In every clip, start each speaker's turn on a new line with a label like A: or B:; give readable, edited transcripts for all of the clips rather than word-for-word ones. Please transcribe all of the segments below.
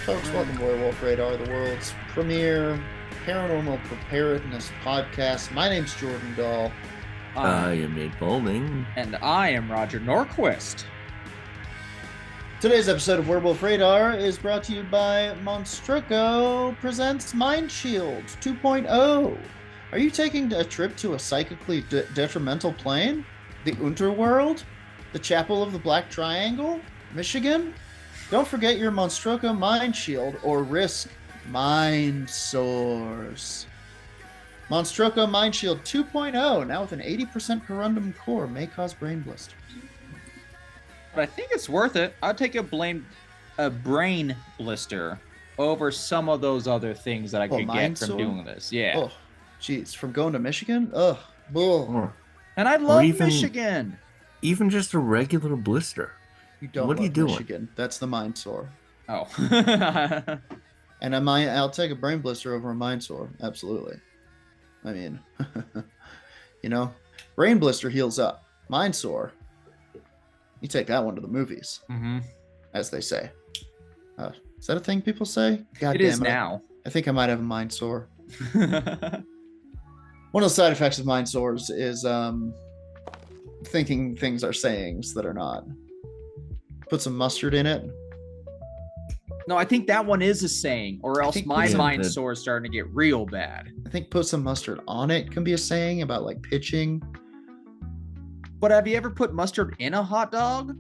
A: Folks, welcome to Werewolf Radar, the world's premier paranormal preparedness podcast. My name's Jordan Dahl.
B: I am Nate Bowling.
C: And I am Roger Norquist.
A: Today's episode of Werewolf Radar is brought to you by Monstruco presents Mind Shield 2.0. Are you taking a trip to a psychically detrimental plane? The Unterworld? The Chapel of the Black Triangle? Michigan? Don't forget your Monstruco Mind Shield or risk mind sores. Monstruco Mind Shield 2.0, now with an 80% corundum core, may cause brain blisters.
C: But I think it's worth it. I'd take a brain blister over some of those other things that I could get from doing this. Yeah.
A: Oh, jeez, from going to Michigan? Ugh. Bull.
C: And I love Michigan.
B: Even just a regular blister.
A: You don't
B: what
A: love
B: are you doing?
A: Michigan. That's the mind sore.
C: Oh.
A: And I'll take a brain blister over a mind sore. Absolutely. I mean, brain blister heals up. Mind sore, you take that one to the movies, as they say. Is that a thing people say? God
C: it
A: damn
C: is now.
A: I think I might have a mind sore. One of the side effects of mind sores is thinking things are sayings that are not. Put some mustard in it.
C: No, I think that one is a saying, or else my mind sore is starting to get real bad.
A: I think put some mustard on it can be a saying about like pitching.
C: But have you ever put mustard in a hot dog?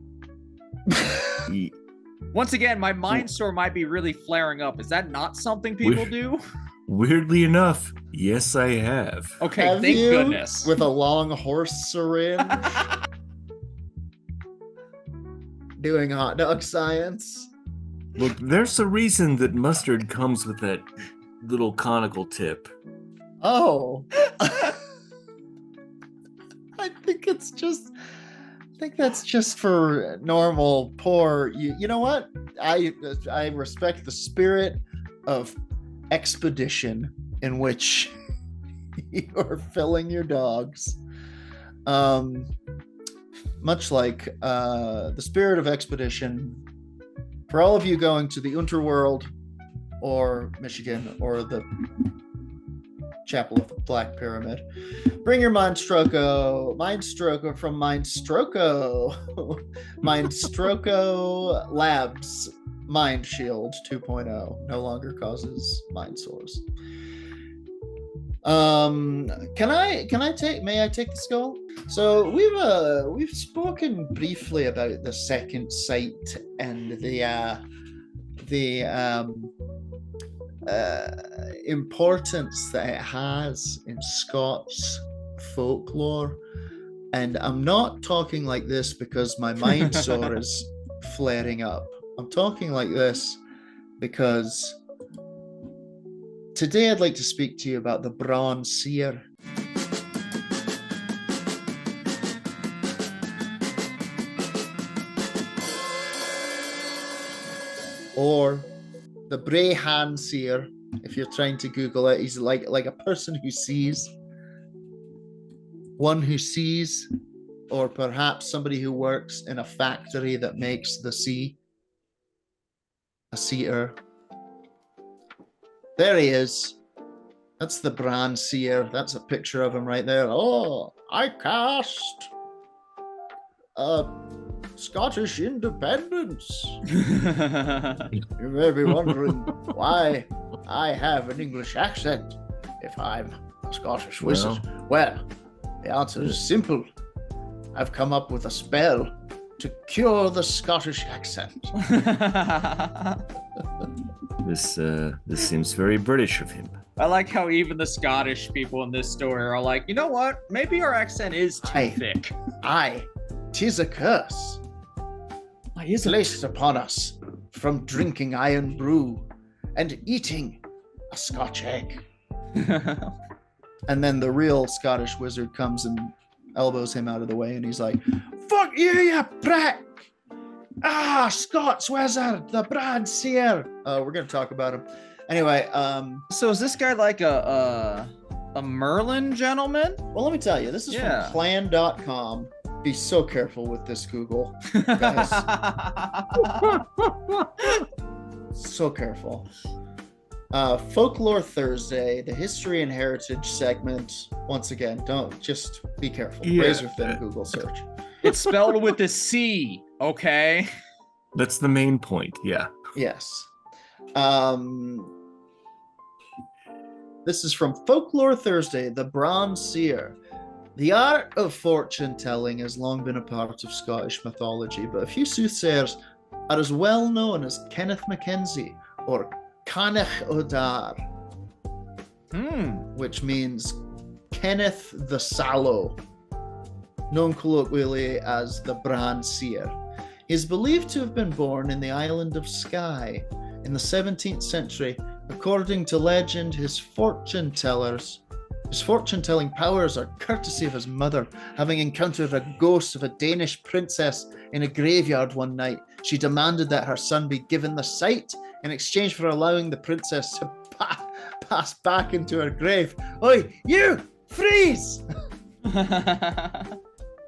C: Once again, my mind sore might be really flaring up. Is that not something people do?
B: Weirdly enough, yes, I have.
C: Okay,
A: have
C: thank
A: you?
C: Goodness.
A: With a long horse syringe. Doing hot dog science.
B: Look, there's a reason that mustard comes with that little conical tip.
A: Oh. I think that's just for normal poor. You know what? I respect the spirit of expedition in which you're filling your dogs. Much like the spirit of expedition for all of you going to the Unterworld or Michigan or the Chapel of the Black Pyramid. Bring your Monstruco from Mindstruco. Mindstruco Labs Mind Shield 2.0 no longer causes mind sores. May I take the skull? So we've spoken briefly about the second sight and the importance that it has in Scots folklore, and I'm not talking like this because my mind sore is flaring up. I'm talking like this because today I'd like to speak to you about the Brahan Seer. Or the Brahan Seer, if you're trying to Google it. He's like a person who sees. One who sees, or perhaps somebody who works in a factory that makes the sea. A seer. There he is. That's the Brahan Seer. That's a picture of him right there. Oh, I cast Scottish independence. You may be wondering why I have an English accent if I'm a Scottish wizard. Well, the answer is simple. I've come up with a spell to cure the Scottish accent.
B: This seems very British of him.
C: I like how even the Scottish people in this story are like, you know what? Maybe our accent is too thick.
A: Tis a curse placed upon us from drinking iron brew and eating a Scotch egg. And then the real Scottish wizard comes and elbows him out of the way, and he's like, "Fuck you, you prick! Scots wizard, the Brahan Seer." We're gonna talk about him anyway.
C: So is this guy like a Merlin gentleman?
A: Well, let me tell you, this is from plan.com. Be so careful with this, Google, guys. So careful. Folklore Thursday, the history and heritage segment. Once again, don't just be careful.
B: Yeah.
A: Razor thin Google search.
C: It's spelled with a C, okay?
B: That's the main point, yeah.
A: Yes. This is from Folklore Thursday, the Brahan Seer. The art of fortune telling has long been a part of Scottish mythology, but a few soothsayers are as well known as Kenneth Mackenzie or Canach Odar, which means Kenneth the Sallow, known colloquially as the Brahan Seer. He is believed to have been born in the island of Skye in the 17th century. According to legend, his fortune-telling powers are courtesy of his mother. Having encountered a ghost of a Danish princess in a graveyard one night, she demanded that her son be given the sight in exchange for allowing the princess to pass back into her grave. Oi, you! Freeze!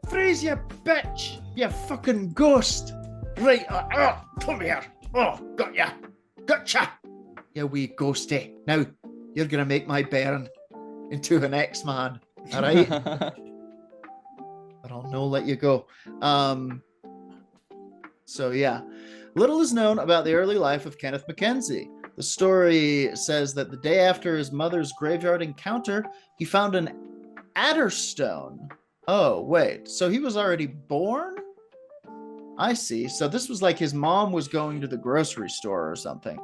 A: Freeze, you bitch! You fucking ghost! Right, come here! Oh, got ya! Gotcha! You wee ghosty. Now, you're gonna make my bairn into an X-Man, alright? But I'll no let you go. So yeah. Little is known about the early life of Kenneth Mackenzie. The story says that the day after his mother's graveyard encounter, he found an adder stone. Oh, wait. So he was already born? I see. So this was like his mom was going to the grocery store or something.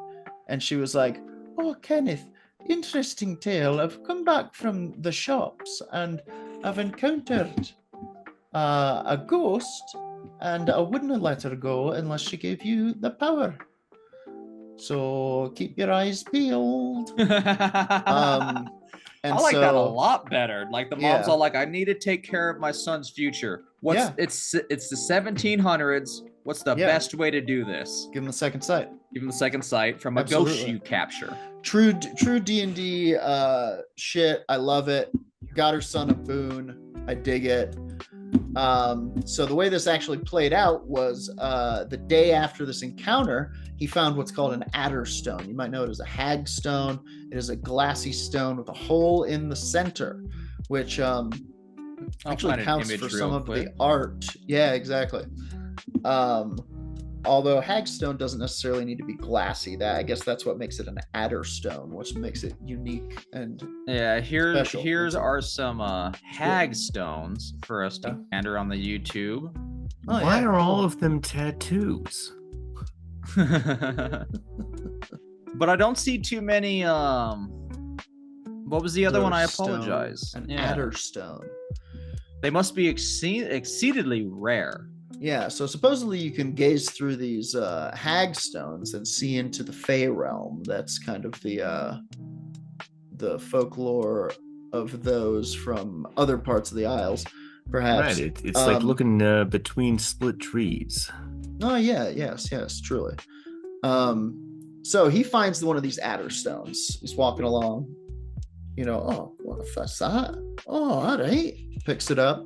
A: And she was like, oh, Kenneth, interesting tale. I've come back from the shops and I've encountered a ghost, and I wouldn't let her go unless she gave you the power. So keep your eyes peeled.
C: I like that a lot better. Like the mom's all like, I need to take care of my son's future. It's the 1700s. What's the best way to do this?
A: Give him the second sight.
C: Give him the second sight from a ghost you capture.
A: True D&D shit. I love it. Got her son a boon. I dig it. So the way this actually played out was the day after this encounter, he found what's called an adder stone. You might know it as a hag stone. It is a glassy stone with a hole in the center, which actually counts for some of the art. Yeah, exactly. Although hagstone doesn't necessarily need to be glassy. I guess that's what makes it an adder stone, which makes it unique and
C: here's some hag stones for us to enter on the YouTube.
B: Why are all of them tattoos?
C: But I don't see too many. What was the other one? I apologize.
A: An adder stone.
C: They must be exceedingly rare.
A: Yeah, so supposedly you can gaze through these hag stones and see into the Fey realm. That's kind of the folklore of those from other parts of the Isles, perhaps.
B: Right, it's like looking between split trees.
A: Oh yeah, yes, truly. So he finds one of these adder stones. He's walking along, oh, what the fuck's that? Oh, all right. Picks it up.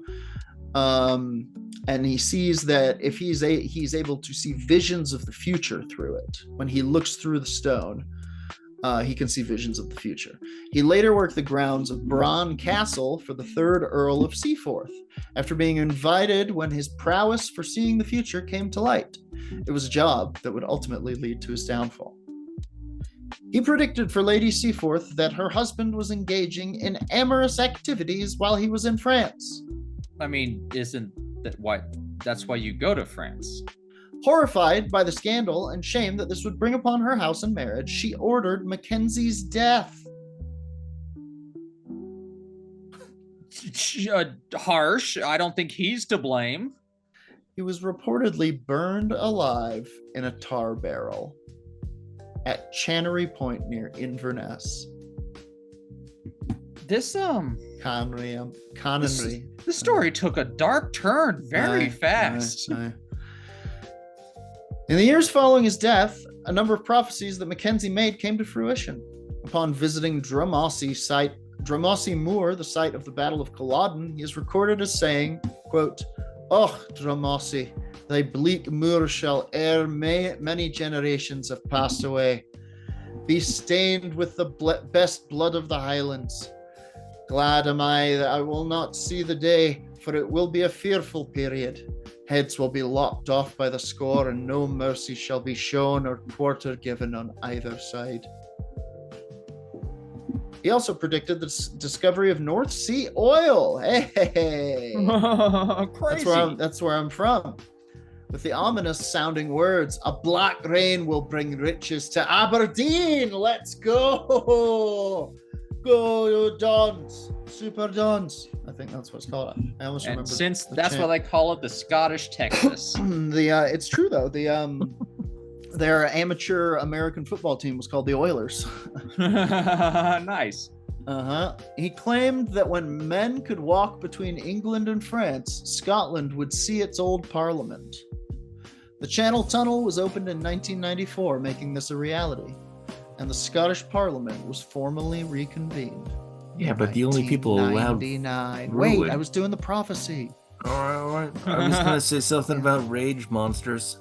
A: And he sees that if he's able to see visions of the future through it. When he looks through the stone, he can see visions of the future. He later worked the grounds of Brahan Castle for the 3rd Earl of Seaforth, after being invited when his prowess for seeing the future came to light. It was a job that would ultimately lead to his downfall. He predicted for Lady Seaforth that her husband was engaging in amorous activities while he was in France.
C: I mean, isn't that why? That's why you go to France.
A: Horrified by the scandal and shame that this would bring upon her house and marriage, she ordered Mackenzie's death.
C: Harsh. I don't think he's to blame.
A: He was reportedly burned alive in a tar barrel at Channery Point near Inverness.
C: This
A: Connery.
C: The story took a dark turn very fast.
A: In the years following his death, a number of prophecies that Mackenzie made came to fruition. Upon visiting Drumossie Moor, the site of the Battle of Culloden, he is recorded as saying, quote, "Och, Drumossie, Thy bleak moor shall ere many generations have passed away be stained with the best blood of the Highlands. Glad am I that I will not see the day, for it will be a fearful period. Heads will be lopped off by the score, and no mercy shall be shown or quarter given on either side. He also predicted the discovery of North Sea oil. Hey,
C: crazy.
A: That's where I'm from. With the ominous sounding words, a black rain will bring riches to Aberdeen. Let's go. Go Dons. Super Dons. I think that's what it's called. I almost remember.
C: And since that's why they call it the Scottish Texas.
A: It's true though. Their amateur American football team was called the Oilers.
C: Nice.
A: He claimed that when men could walk between England and France, Scotland would see its old parliament. The Channel Tunnel was opened in 1994, making this a reality, and the Scottish Parliament was formally reconvened.
B: Yeah, but the only people allowed.
A: Wait, I was doing the prophecy.
B: All right. I was going to say something about rage monsters.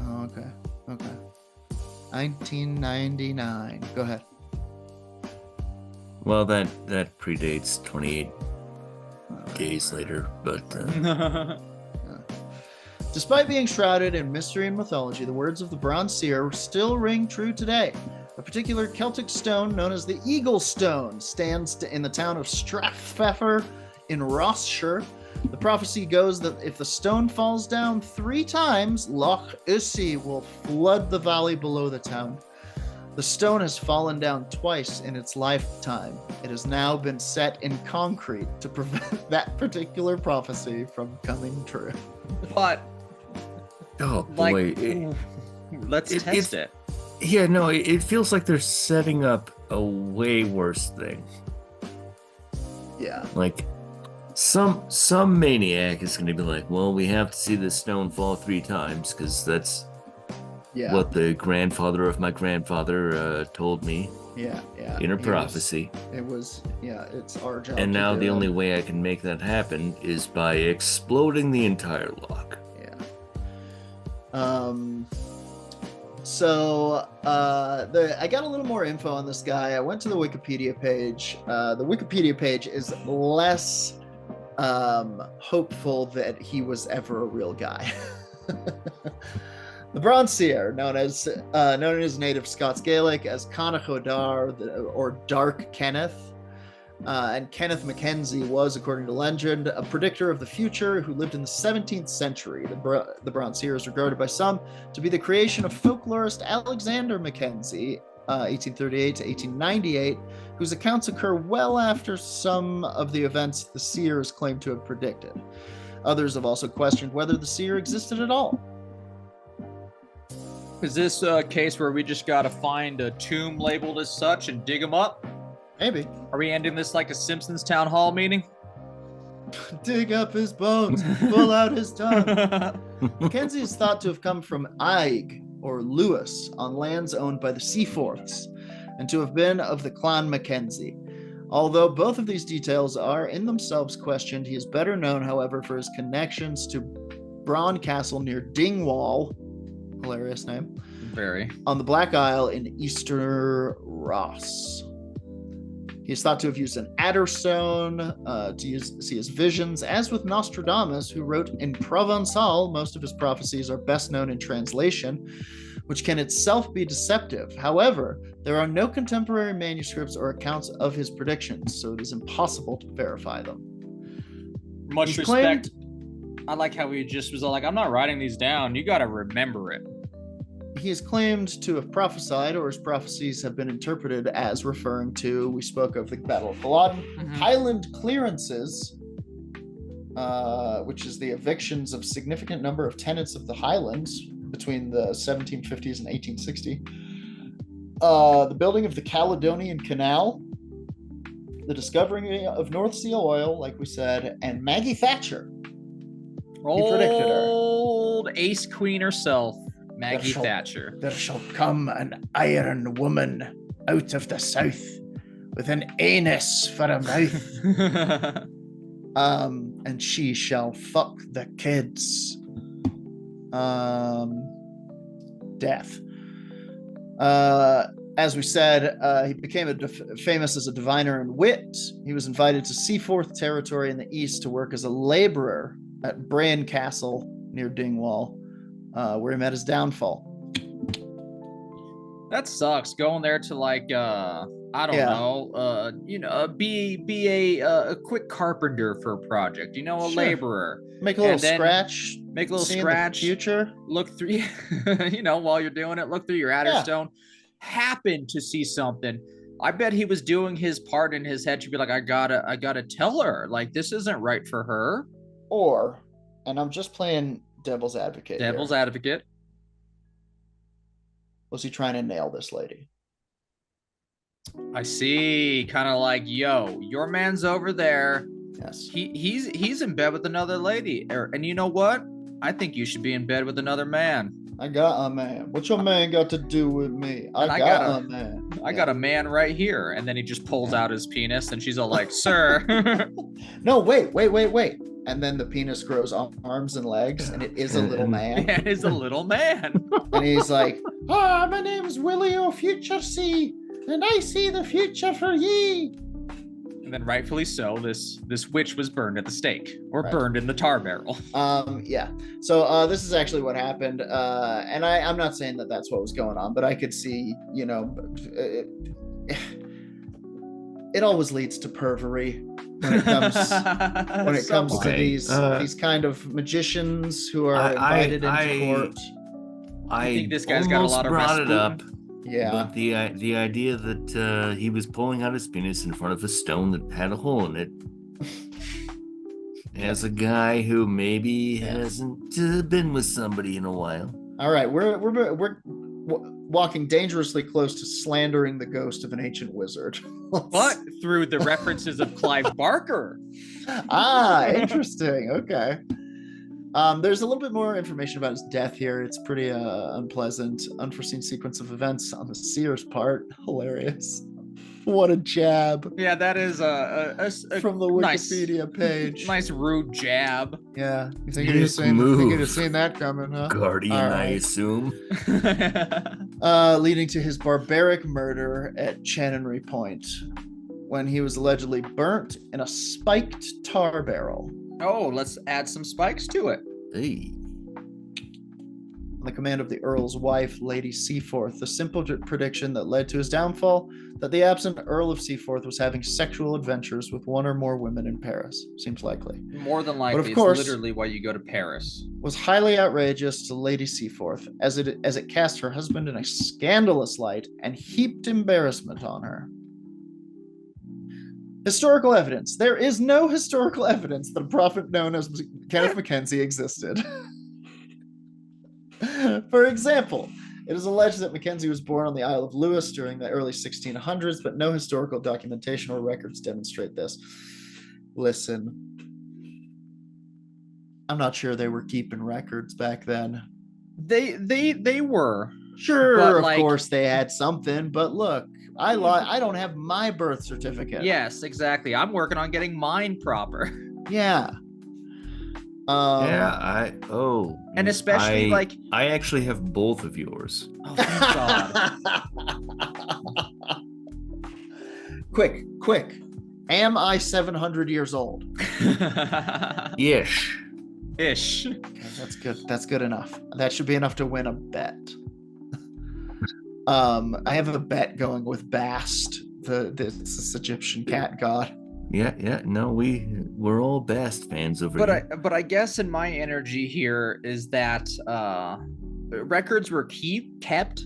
A: Oh, okay. 1999. Go ahead.
B: Well, that predates 28 days later, but...
A: Despite being shrouded in mystery and mythology, the words of the Brahan Seer still ring true today. A particular Celtic stone known as the Eagle Stone stands in the town of Strathpfeffer in Rossshire. The prophecy goes that if the stone falls down 3 times, Loch Ussie will flood the valley below the town. The stone has fallen down twice in its lifetime. It has now been set in concrete to prevent that particular prophecy from coming true.
C: But,
B: oh boy,
C: let's test it.
B: Yeah, no, it feels like they're setting up a way worse thing.
A: Yeah.
B: Like, some maniac is going to be like, well, we have to see this stone fall 3 times because that's what the grandfather of my grandfather told me.
A: Yeah.
B: In a prophecy.
A: It's our job.
B: And now the only way I can make that happen is by exploding the entire lock.
A: Yeah. So I got a little more info on this guy. I went to the Wikipedia page. The Wikipedia page is less hopeful that he was ever a real guy. The Brahan Seer, known in his native Scots Gaelic as Connacht O'Dar or Dark Kenneth, and Kenneth Mackenzie was, according to legend, a predictor of the future who lived in the 17th century. The Brahan Seer is regarded by some to be the creation of folklorist Alexander Mackenzie, 1838 to 1898, whose accounts occur well after some of the events the seers claim to have predicted. Others have also questioned whether the seer existed at all.
C: Is this a case where we just gotta find a tomb labeled as such and dig them up?
A: Maybe.
C: Are we ending this like a Simpsons town hall meeting?
A: Dig up his bones, pull out his tongue. Mackenzie is thought to have come from Aig, or Lewis, on lands owned by the Seaforths, and to have been of the clan Mackenzie. Although both of these details are in themselves questioned, he is better known, however, for his connections to Braun Castle near Dingwall, hilarious name,
C: very,
A: on the Black Isle in Easter Ross. He is thought to have used an adder stone to see his visions. As with Nostradamus, who wrote in Provençal, most of his prophecies are best known in translation, which can itself be deceptive. However, there are no contemporary manuscripts or accounts of his predictions, so it is impossible to verify them.
C: Much respect. I like how he just was like, I'm not writing these down. You got to remember it.
A: He is claimed to have prophesied, or his prophecies have been interpreted as referring to, we spoke of the Battle of Culloden, Highland clearances, which is the evictions of significant number of tenants of the Highlands between the 1750s and 1860. The building of the Caledonian Canal, the discovery of North Sea oil, like we said, and Maggie Thatcher. He predicted her.
C: Old ace queen herself, Maggie Thatcher.
A: There shall come an iron woman out of the south with an anus for a mouth. And she shall fuck the kids. Death. As we said, he became famous as a diviner and wit. He was invited to Seaforth territory in the east to work as a laborer at Brahan Castle near Dingwall, where he met his downfall.
C: That sucks. Going there to like I don't know, be a quick carpenter for a project. A laborer.
A: Make a little scratch.
C: Make a little scratch.
A: Future.
C: Look through, while you're doing it, look through your Adderstone. Happen to see something. I bet he was doing his part in his head to be like, I gotta tell her, like, this isn't right for her.
A: Or, and I'm just playing devil's advocate.
C: Advocate.
A: Was he trying to nail this lady?
C: I see. Kind of like, yo, your man's over there.
A: Yes.
C: He's in bed with another lady. And you know what? I think you should be in bed with another man.
A: I got a man. What's your man got to do with me? I got a man.
C: I got a man right here. And then he just pulls out his penis and she's all like, sir.
A: No, wait. And then the penis grows arms and legs and it is a little man.
C: Yeah, it is a little man.
A: And he's like, my name is Willie O Future C, and I see the future for ye.
C: And then rightfully so, this witch was burned at the stake or burned in the tar barrel.
A: Yeah. So this is actually what happened. And I'm not saying that that's what was going on, but I could see, it always leads to pervery when it comes to these kind of magicians who are invited into court.
C: I think this guy's got a lot of
B: brought it up.
A: Yeah.
B: But the idea that he was pulling out his penis in front of a stone that had a hole in it, as a guy who maybe hasn't been with somebody in a while.
A: All right, we're walking dangerously close to slandering the ghost of an ancient wizard.
C: But through the references of Clive Barker.
A: Interesting. Okay. There's a little bit more information about his death here. It's pretty unpleasant, unforeseen sequence of events on the seer's part. Hilarious. What a jab.
C: Yeah, that is
A: from the Wikipedia page.
C: Nice rude jab.
A: Yeah. You think you'd have seen that coming, huh?
B: Guardian, I assume.
A: Leading to his barbaric murder at Chanonry Point, when he was allegedly burnt in a spiked tar barrel.
C: Oh, let's add some spikes to it.
B: Hey.
A: On the command of the Earl's wife, Lady Seaforth, the simple prediction that led to his downfall, that the absent Earl of Seaforth was having sexual adventures with one or more women in Paris. Seems likely.
C: More than likely,
A: but of course,
C: it's literally why you go to Paris.
A: Was highly outrageous to Lady Seaforth, as it cast her husband in a scandalous light and heaped embarrassment on her. Historical evidence. There is no historical evidence that a prophet known as Kenneth Mackenzie existed. For example, it is alleged that Mackenzie was born on the Isle of Lewis during the early 1600s, but no historical documentation or records demonstrate this. Listen, I'm not sure they were keeping records back then.
C: They were.
A: Sure, of course they had something, but look, I don't have my birth certificate.
C: Yes, exactly. I'm working on getting mine proper.
A: Yeah.
C: And especially
B: I actually have both of yours.
C: Oh, thank
A: God. Quick. Am I 700 years old?
B: Ish.
A: Okay, that's good enough. That should be enough to win a bet. I have a bet going with Bast, this Egyptian cat god.
B: Yeah. No, we're all Bast fans over here.
C: But I guess in my energy here is that records were kept,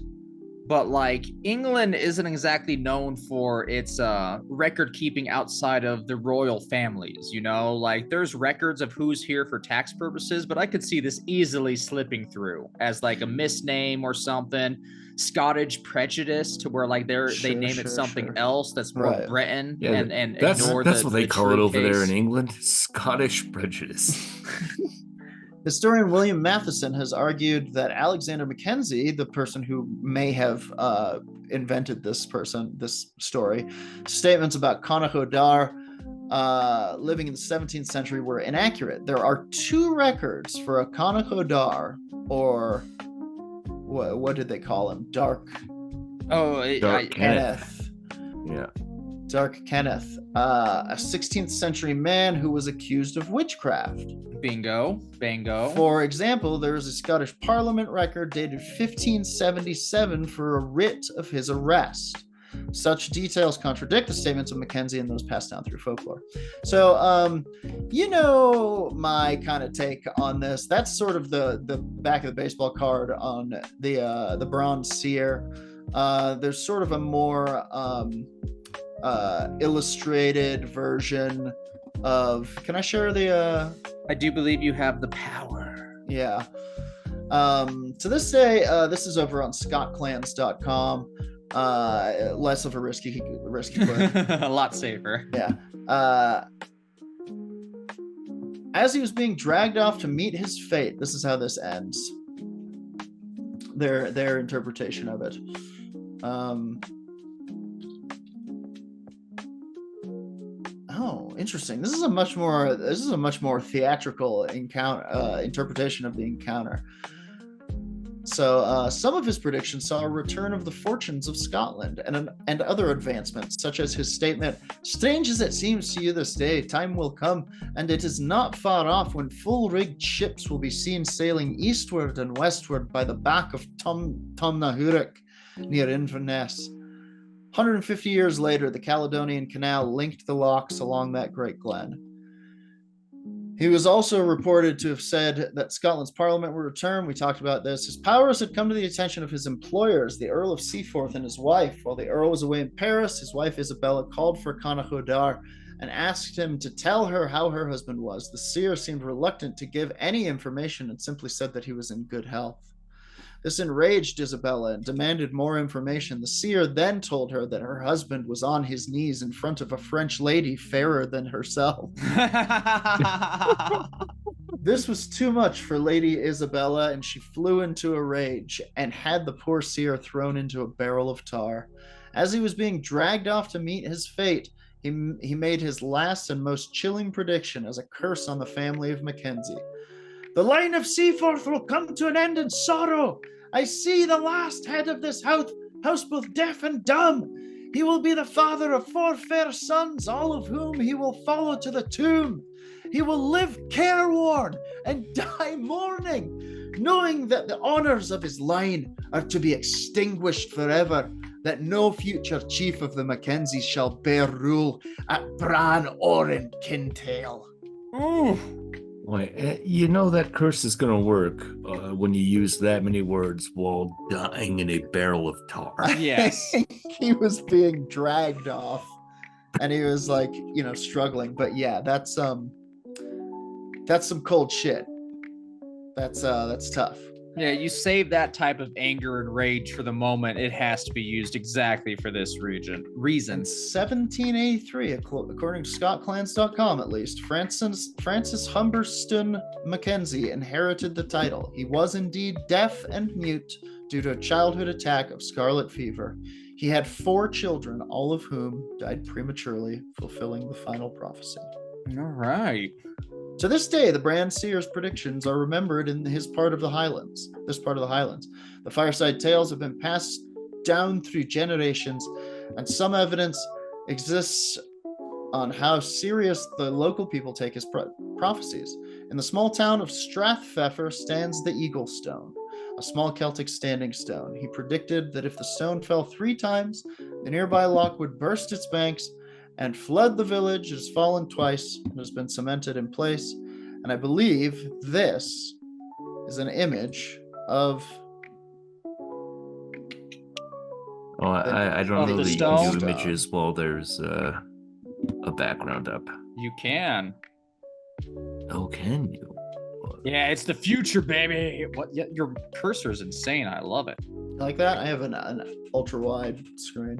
C: but like England isn't exactly known for its record keeping outside of the royal families. Like there's records of who's here for tax purposes, but I could see this easily slipping through as like a misname or something. Scottish prejudice to where like they name it something else that's more Breton and
B: that's
C: ignore
B: that's
C: the,
B: what they
C: the
B: call it over
C: case.
B: there in England. Scottish prejudice.
A: Historian William Matheson has argued that Alexander Mackenzie, the person who may have invented this story, statements about Connacht O'Dar living in the 17th century were inaccurate. There are two records for a Connacht O'Dar or what did they call him? Dark Kenneth.
B: Yeah.
A: Dark Kenneth, a 16th century man who was accused of witchcraft.
C: Bingo.
A: For example, there is a Scottish Parliament record dated 1577 for a writ of his arrest. Such details contradict the statements of Mackenzie and those passed down through folklore. So, my kind of take on this. That's sort of the back of the baseball card on the Brahan Seer. There's sort of a more illustrated version of. Can I share the?
C: I do believe you have the power.
A: Yeah. To this day, this is over on scottclans.com. Less of a risky clip.
C: A lot safer.
A: Yeah. As he was being dragged off to meet his fate, this is how this ends. Their interpretation of it. Oh, interesting. This is a much more theatrical interpretation of the encounter. So some of his predictions saw a return of the fortunes of Scotland and other advancements, such as his statement, "Strange as it seems to you this day, time will come, and it is not far off when full-rigged ships will be seen sailing eastward and westward by the back of Tomnahurich near Inverness." 150 years later, the Caledonian Canal linked the locks along that great glen. He was also reported to have said that Scotland's Parliament would return. We talked about this. His powers had come to the attention of his employers, the Earl of Seaforth and his wife. While the Earl was away in Paris, his wife Isabella called for Connachodar and asked him to tell her how her husband was. The seer seemed reluctant to give any information and simply said that he was in good health. This enraged Isabella and demanded more information. The seer then told her that her husband was on his knees in front of a French lady fairer than herself. This was too much for Lady Isabella, and she flew into a rage and had the poor seer thrown into a barrel of tar. As he was being dragged off to meet his fate, he made his last and most chilling prediction as a curse on the family of Mackenzie. "The line of Seaforth will come to an end in sorrow. I see the last head of this house both deaf and dumb. He will be the father of 4 fair sons, all of whom he will follow to the tomb. He will live careworn and die mourning, knowing that the honors of his line are to be extinguished forever, that no future chief of the Mackenzies shall bear rule at Bran or in Kintail."
B: Ooh. Boy, that curse is going to work when you use that many words while dying in a barrel of tar.
C: Yes.
A: He was being dragged off and he was struggling. But yeah, that's some cold shit. That's tough.
C: Yeah, you save that type of anger and rage for the moment. It has to be used exactly for this reason.
A: In 1783, according to ScottClans.com at least, Francis Humberston Mackenzie inherited the title. He was indeed deaf and mute due to a childhood attack of scarlet fever. He had 4 children, all of whom died prematurely, fulfilling the final prophecy.
C: All right.
A: To this day, the Brahan Seer's predictions are remembered in this part of the Highlands. The fireside tales have been passed down through generations, and some evidence exists on how serious the local people take his prophecies. In the small town of Strathpfeffer stands the Eagle Stone, a small Celtic standing stone. He predicted that if the stone fell 3 times, the nearby loch would burst its banks and flood the village. It has fallen twice and has been cemented in place. And I believe this is an image of...
B: Oh, I don't know the
C: stone.
B: new images while there's a background up.
C: You can.
B: Oh, can you?
C: Yeah, it's the future, baby. What? Your cursor is insane. I love it.
A: Like that? I have an ultra wide screen.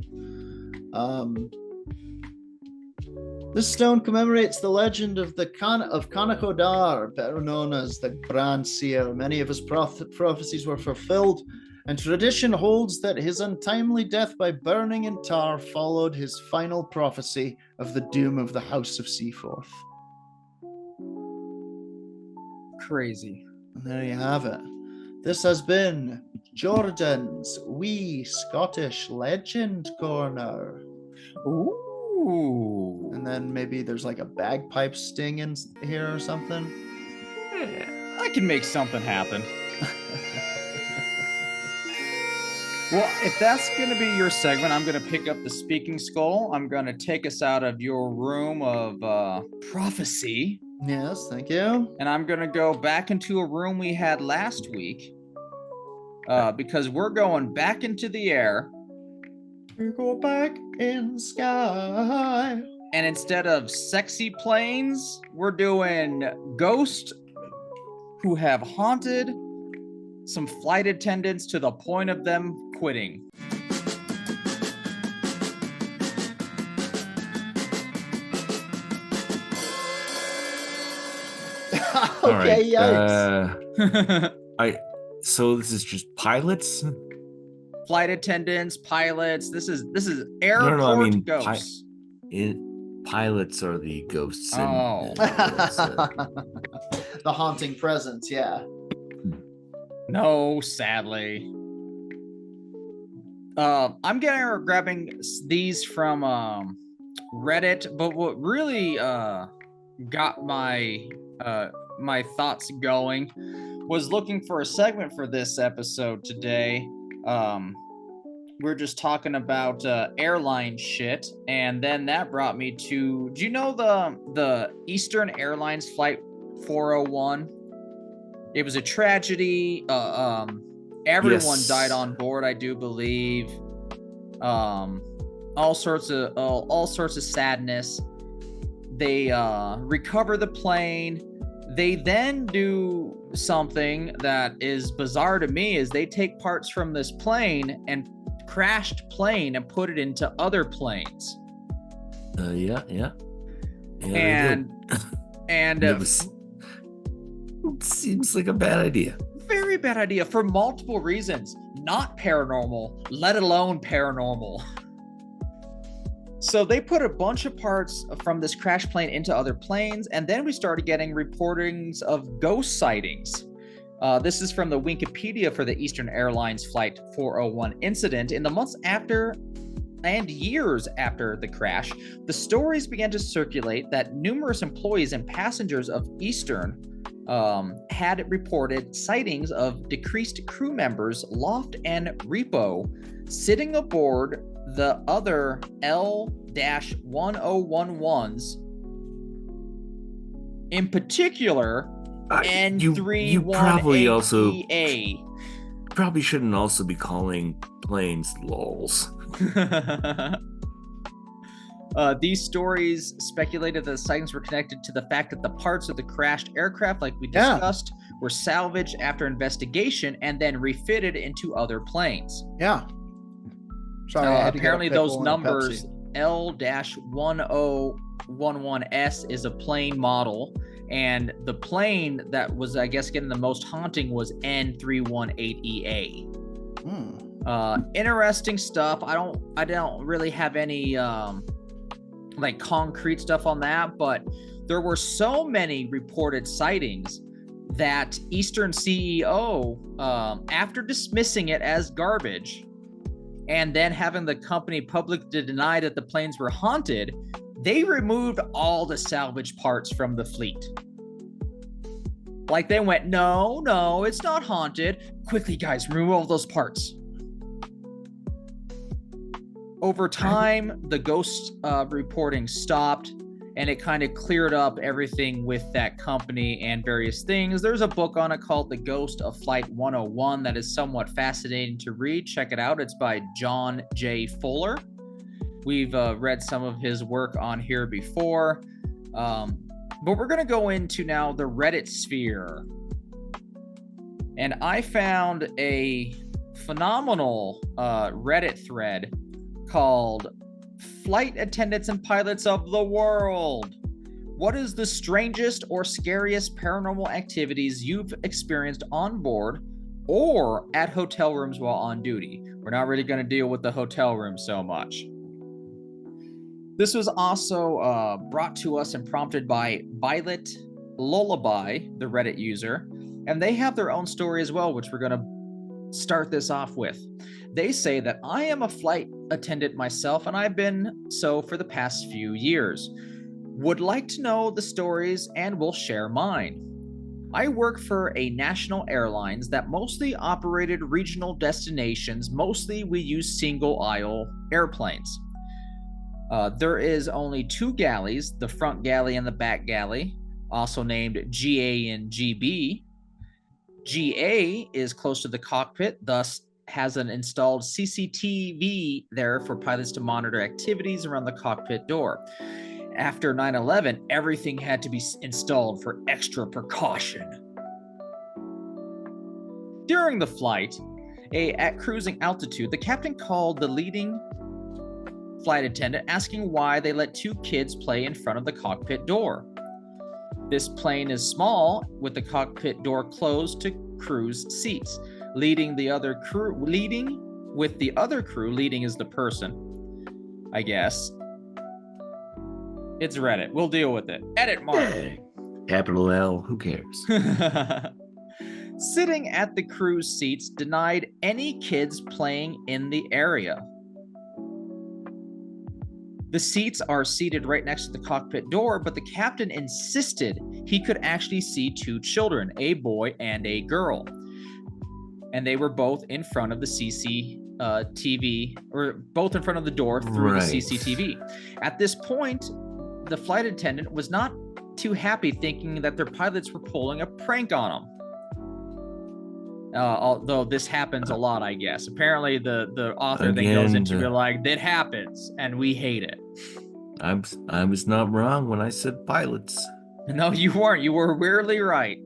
A: This stone commemorates the legend of Connachodar, better known as the Brahan Seer. Many of his prophecies were fulfilled, and tradition holds that his untimely death by burning in tar followed his final prophecy of the doom of the House of Seaforth.
C: Crazy.
A: And there you have it. This has been Jordan's Wee Scottish Legend Corner.
C: Ooh.
A: And then maybe there's like a bagpipe sting in here or something.
C: Yeah, I can make something happen. Well, if that's going to be your segment, I'm going to pick up the speaking skull. I'm going to take us out of your room of prophecy.
A: Yes, thank you.
C: And I'm going to go back into a room we had last week because we're going back into the air.
A: We go back in the sky.
C: And instead of sexy planes, we're doing ghosts who have haunted some flight attendants to the point of them quitting.
A: Okay, yikes.
C: So
B: this is just pilots?
C: Flight attendants, pilots. This is airport ghosts.
B: Pilots are the ghosts.
C: Oh.
A: The haunting presence, yeah.
C: No, sadly. I'm grabbing these from Reddit, but what really got my my thoughts going was looking for a segment for this episode today. We're just talking about airline shit, and then that brought me to, do you know the Eastern Airlines flight 401? It was a tragedy. Everyone died on board, I do believe. All sorts of sadness. They recover the plane. They then do something that is bizarre to me, is they take parts from this plane and crashed plane and put it into other planes.
B: Yeah,
C: and
B: it seems like a bad idea.
C: Very bad idea for multiple reasons. Not paranormal, let alone paranormal. So they put a bunch of parts from this crash plane into other planes, and then we started getting reportings of ghost sightings. This is from the Wikipedia for the Eastern Airlines Flight 401 incident. In the months after and years after the crash, the stories began to circulate that numerous employees and passengers of Eastern had reported sightings of decreased crew members, Loft and Repo, sitting aboard the other L-1011s, in particular N31AEA.
B: Probably shouldn't also be calling planes lols.
C: These stories speculated that the sightings were connected to the fact that the parts of the crashed aircraft, like we discussed, were salvaged after investigation and then refitted into other planes.
A: Yeah. Sorry,
C: apparently those numbers, L-1011S is a plane model, and the plane that was, I guess, getting the most haunting was N318EA. Interesting stuff. I don't really have any like concrete stuff on that, but there were so many reported sightings that Eastern CEO, after dismissing it as garbage and then having the company publicly deny that the planes were haunted, they removed all the salvage parts from the fleet. Like they went, no, it's not haunted. Quickly, guys, remove all those parts. Over time, the ghost reporting stopped, and it kind of cleared up everything with that company and various things. There's a book on it called The Ghost of Flight 101 that is somewhat fascinating to read. Check it out. It's by John J. Fuller. We've read some of his work on here before. But we're going to go into now the Reddit sphere. And I found a phenomenal Reddit thread called Flight Attendants and Pilots of the World. What is the strangest or scariest paranormal activities you've experienced on board or at hotel rooms while on duty? We're not really going to deal with the hotel room so much. This was also brought to us and prompted by Violet Lullaby, the Reddit user. And they have their own story as well, which we're going to start this off with. They say that I am a flight attendant myself, and I've been so for the past few years. Would like to know the stories and will share mine. I work for a national airlines that mostly operated regional destinations. Mostly we use single aisle airplanes. There is only 2 galleys, the front galley and the back galley, also named GA and GB. GA is close to the cockpit, thus has an installed CCTV there for pilots to monitor activities around the cockpit door. After 9/11, everything had to be installed for extra precaution. During the flight, at cruising altitude, the captain called the leading flight attendant asking why they let 2 kids play in front of the cockpit door. This plane is small with the cockpit door closed to crew's seats. Leading with the other crew, leading is the person, I guess. It's Reddit. We'll deal with it. Edit mark.
B: Hey, capital L, who cares?
C: Sitting at the crew's seats denied any kids playing in the area. The seats are seated right next to the cockpit door, but the captain insisted he could actually see 2 children, a boy and a girl. And they were both in front of the CCTV, or both in front of the door through the CCTV. At this point, the flight attendant was not too happy, thinking that their pilots were pulling a prank on them. Although this happens a lot, I guess. Apparently, the author then goes into it like, that happens, and we hate it.
B: I was not wrong when I said pilots.
C: No, you weren't. You were weirdly right.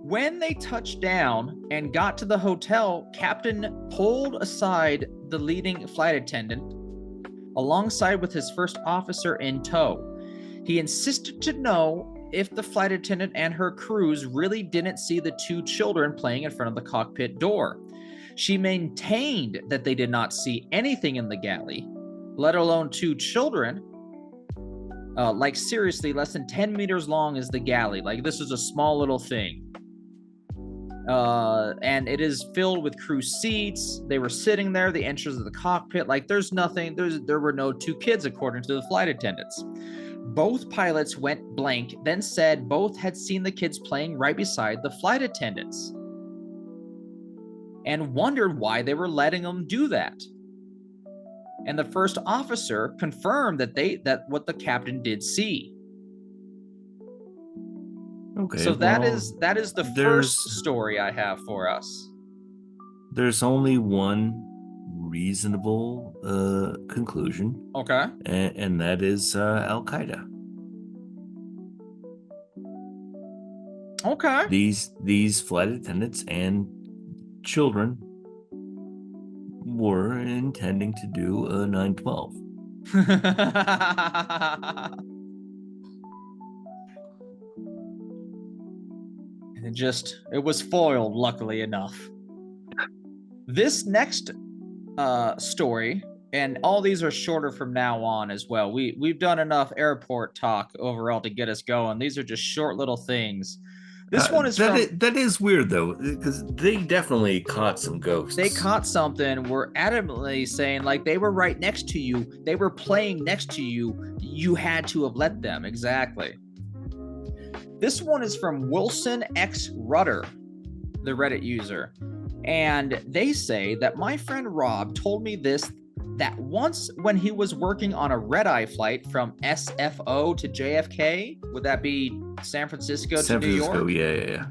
C: When they touched down and got to the hotel, Captain pulled aside the leading flight attendant alongside with his first officer in tow. He insisted to know if the flight attendant and her crews really didn't see the 2 children playing in front of the cockpit door. She maintained that they did not see anything in the galley, let alone 2 children. Like seriously, less than 10 meters long is the galley. Like this is a small little thing. And it is filled with crew seats. They were sitting there, the entrance of the cockpit. Like there's nothing, there were no 2 kids according to the flight attendants. Both pilots went blank, then said both had seen the kids playing right beside the flight attendants and wondered why they were letting them do that. And the first officer confirmed that what the captain did see.
B: Okay.
C: So that is the first story I have for us.
B: There's only one reasonable conclusion.
C: Okay.
B: And that is Al Qaeda.
C: Okay.
B: These flight attendants and children were intending to do a 9/12.
C: And it was foiled, luckily enough. This next story, and all these are shorter from now on as well. We've done enough airport talk overall to get us going. These are just short little things. This one is
B: that is weird though, because they definitely caught some ghosts.
C: They caught something. We're adamantly saying like they were right next to you. They were playing next to you. You had to have let them. Exactly. This one is from Wilson X Rudder, the Reddit user. And they say that my friend Rob told me that once when he was working on a red-eye flight from SFO to JFK, would that be San Francisco to New York?
B: Yeah.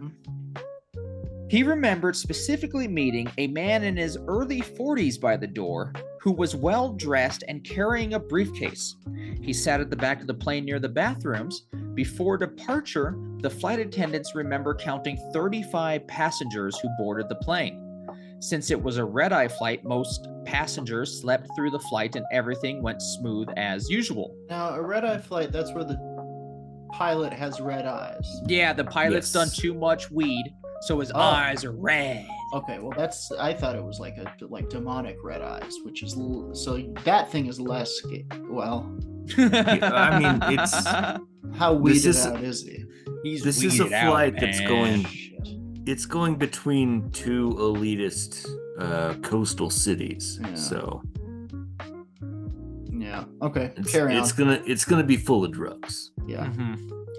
C: He remembered specifically meeting a man in his early 40s by the door who was well dressed and carrying a briefcase. He sat at the back of the plane near the bathrooms. Before departure, the flight attendants remember counting 35 passengers who boarded the plane. Since it was a red-eye flight, most passengers slept through the flight and everything went smooth as usual.
A: Now, a red-eye flight, that's where the pilot has red eyes.
C: Yeah, the pilot's done too much weed, so his eyes are red.
A: Okay, well I thought it was like demonic red eyes, which is, so that thing is less, well.
B: I mean, it's...
A: How weeded out is he?
B: This is a flight that's going... it's going between two elitist coastal cities.
A: Yeah.
B: So
A: yeah. Okay.
B: it's,
A: Carry on.
B: it's gonna be full of drugs.
A: Yeah.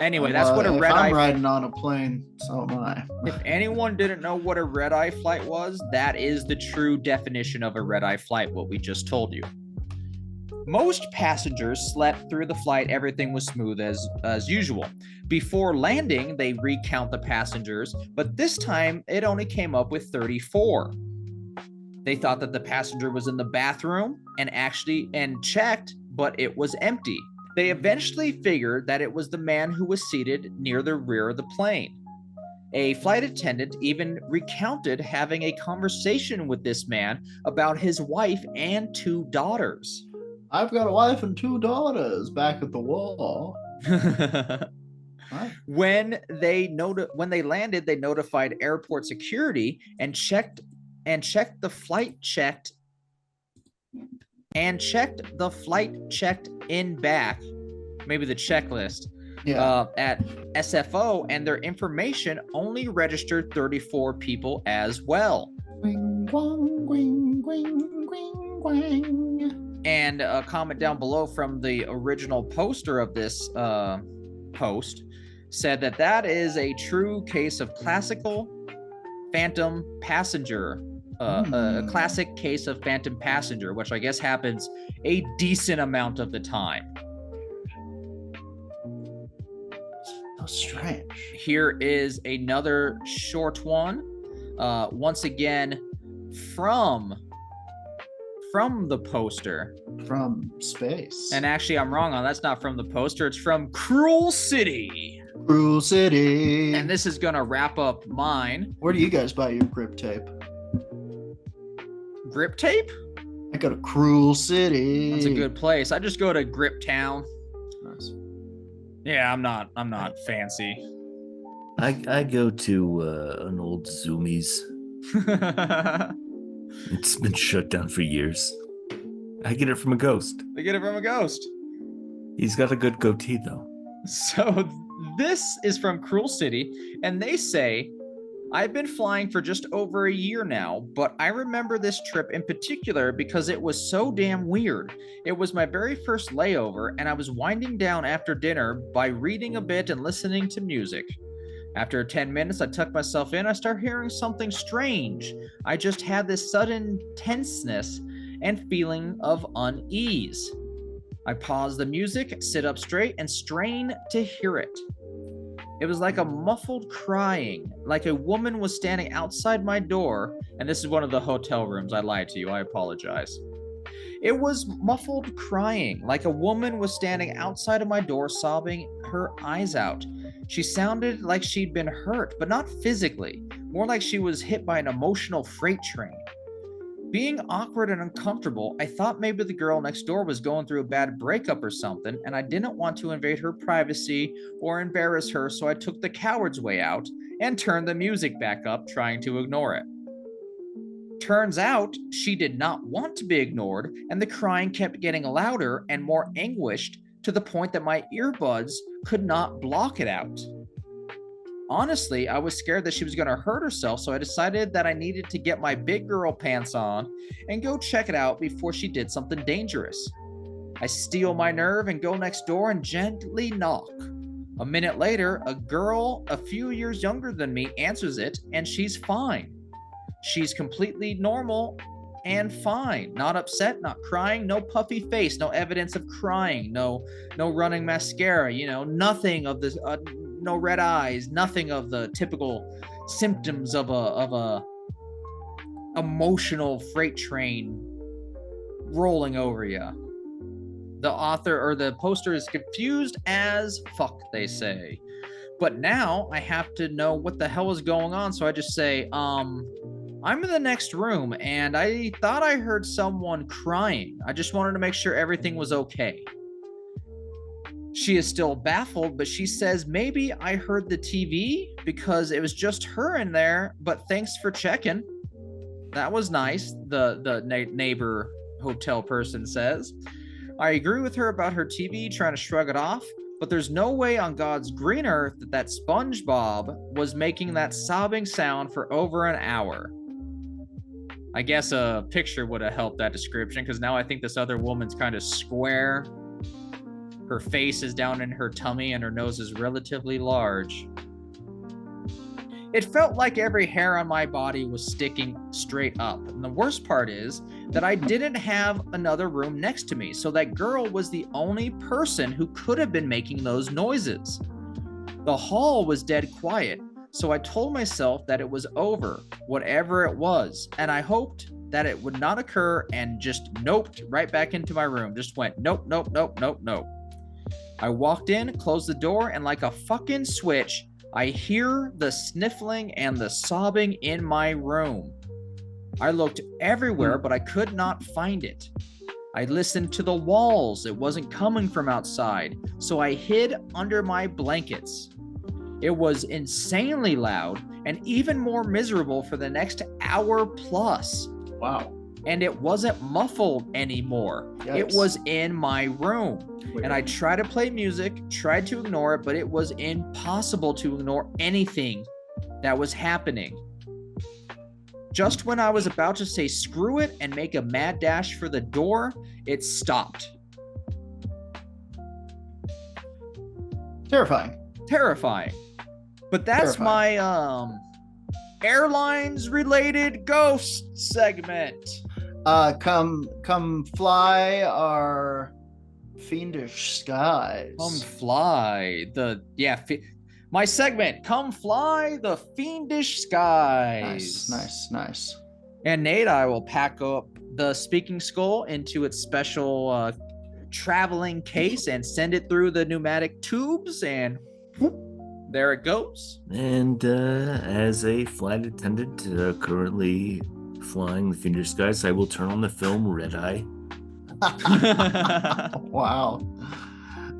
C: Anyway, that's what a red eye.
A: I'm riding on a plane, so am I.
C: If anyone didn't know what a red eye flight was, that is the true definition of a red eye flight, what we just told you. Most passengers slept through the flight. Everything was smooth as usual. Before landing, they recount the passengers, but this time it only came up with 34. They thought that the passenger was in the bathroom and checked, but it was empty. They eventually figured that it was the man who was seated near the rear of the plane. A flight attendant even recounted having a conversation with this man about his wife and 2 daughters.
A: I've got a wife and 2 daughters back at the wall.
C: When they landed, they notified airport security and checked the flight in back, maybe the checklist, at SFO, and their information only registered 34 people as well.
A: Gwing, gwang, gwing, gwing, gwing, gwang.
C: And a comment down below from the original poster of this post said that is a true case of classical phantom passenger. A classic case of phantom passenger, which I guess happens a decent amount of the time.
A: So strange.
C: Here is another short one. Once again, from the poster.
A: From space.
C: And actually, I'm wrong on that's not from the poster. It's from Cruel City.
A: Cruel City.
C: And this is going to wrap up mine.
A: Where do you guys buy your grip tape?
C: Grip tape?
A: I go to Cruel City.
C: That's a good place. I just go to Grip Town.
A: Nice.
C: Yeah, I'm not fancy.
B: I go to an old Zoomies. It's been shut down for years. I get it from a ghost.
C: They get it from a ghost.
B: He's got a good goatee, though.
C: So this is from Cruel City, and they say, I've been flying for just over a year now, but I remember this trip in particular because it was so damn weird. It was my very first layover, and I was winding down after dinner by reading a bit and listening to music. After 10 minutes, I tucked myself in. I start hearing something strange. I just had this sudden tenseness and feeling of unease. I pause the music, sit up straight, and strain to hear it. It was like a muffled crying, like a woman was standing outside my door. And this is one of the hotel rooms. I lied to you. I apologize. It was muffled crying, like a woman was standing outside of my door, sobbing her eyes out. She sounded like she'd been hurt, but not physically, more like she was hit by an emotional freight train. Being awkward and uncomfortable, I thought maybe the girl next door was going through a bad breakup or something, and I didn't want to invade her privacy or embarrass her, so I took the coward's way out and turned the music back up, trying to ignore it. Turns out, she did not want to be ignored, and the crying kept getting louder and more anguished to the point that my earbuds could not block it out. Honestly, I was scared that she was going to hurt herself, so I decided that I needed to get my big girl pants on and go check it out before she did something dangerous. I steel my nerve and go next door and gently knock. A minute later, a girl a few years younger than me answers it, and she's fine. She's completely normal and fine. Not upset, not crying, no puffy face, no evidence of crying, no running mascara, nothing of this, no red eyes, nothing of the typical symptoms of a emotional freight train rolling over you. The author or the poster is confused as fuck, they say. But now I have to know what the hell is going on, so I just say, I'm in the next room, and I thought I heard someone crying. I just wanted to make sure everything was okay. She is still baffled, but she says, maybe I heard the TV because it was just her in there, but thanks for checking. That was nice, the neighbor hotel person says. I agree with her about her TV, trying to shrug it off, but there's no way on God's green earth that SpongeBob was making that sobbing sound for over an hour. I guess a picture would have helped that description, because now I think this other woman's kind of square. Her face is down in her tummy and her nose is relatively large. It felt like every hair on my body was sticking straight up. And the worst part is that I didn't have another room next to me, so that girl was the only person who could have been making those noises. The hall was dead quiet, so I told myself that it was over, whatever it was, and I hoped that it would not occur, and just noped right back into my room. Just went nope, nope, nope, nope, nope. I walked in, closed the door, and like a fucking switch, I hear the sniffling and the sobbing in my room. I looked everywhere, but I could not find it. I listened to the walls. It wasn't coming from outside, so I hid under my blankets. It was insanely loud and even more miserable for the next hour plus.
A: Wow.
C: And it wasn't muffled anymore. Yikes. It was in my room. Weird. And I tried to play music, tried to ignore it, but it was impossible to ignore anything that was happening. Just when I was about to say screw it and make a mad dash for the door, it stopped.
A: Terrifying.
C: But that's my airlines related ghost segment.
A: Come fly our fiendish skies.
C: Come fly my segment, come fly the fiendish skies.
A: Nice.
C: And Nate, I will pack up the speaking skull into its special traveling case and send it through the pneumatic tubes, and whoop, there it goes.
B: And as a flight attendant currently flying the fiendish skies, I will turn on the film Red Eye.
A: Wow.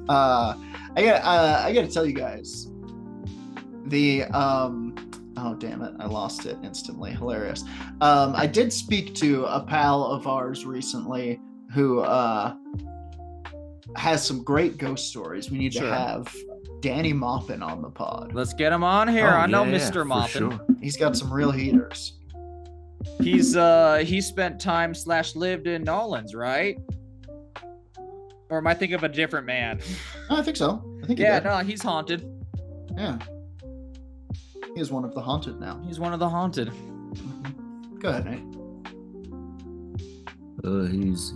A: I gotta tell you guys, the oh damn it, I lost it instantly. Hilarious. I did speak to a pal of ours recently who has some great ghost stories. We need to have Danny Maupin on the pod.
C: Let's get him on here. I know Mr. Maupin.
B: Sure.
A: He's got some real heaters.
C: He spent time / lived in Nolans, right? Or am I thinking of a different man?
A: I think so.
C: He's haunted.
A: Yeah. He is one of the haunted now.
C: He's one of the haunted.
A: Mm-hmm. Go ahead, Nate.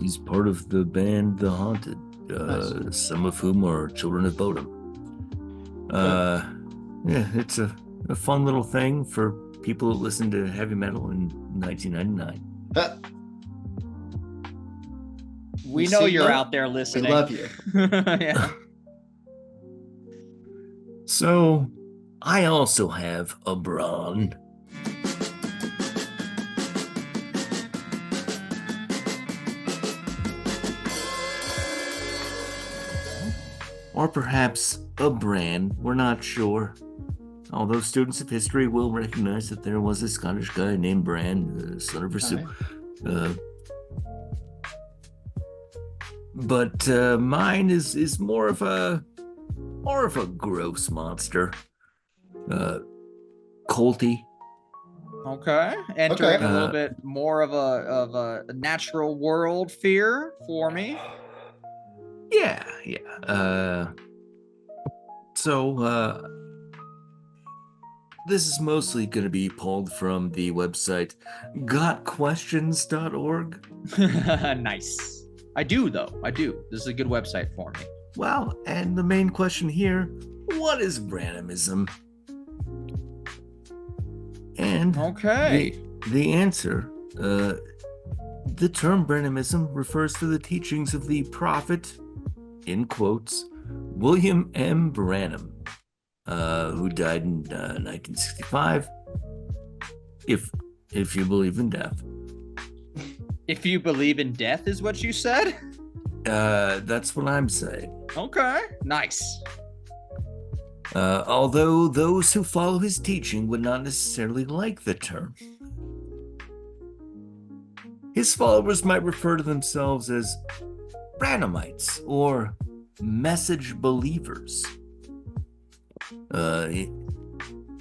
B: He's part of the band The Haunted, nice. Some of whom are children of Bodom. Yeah, it's a fun little thing for people that listen to heavy metal in 1999.
C: We know you're out there listening.
A: We love you.
C: Yeah.
B: So, I also have a Brahan. Or perhaps a Bran, we're not sure. Although students of history will recognize that there was a Scottish guy named Bran, son of Sue. But mine is more of a gross monster. Colty.
C: Okay. Entering a little bit more of a natural world fear for me.
B: Yeah. So this is mostly going to be pulled from the website gotquestions.org.
C: Nice. I do. This is a good website for me.
B: Well, and the main question here, what is Branhamism? And the answer, the term Branhamism refers to the teachings of the prophet, in quotes, William M. Branham, who died in 1965, if you believe in death.
C: If you believe in death is what you said?
B: That's what I'm saying.
C: Okay, nice.
B: Although those who follow his teaching would not necessarily like the term. His followers might refer to themselves as Branhamites or message believers.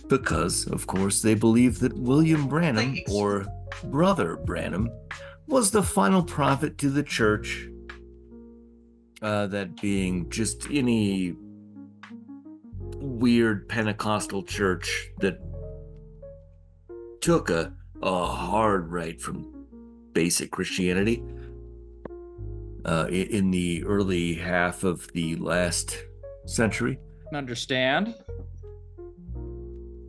B: Because, of course, they believe that William Branham, or Brother Branham, was the final prophet to the church. That being just any weird Pentecostal church that took a hard right from basic Christianity in the early half of the last century.
C: Understand?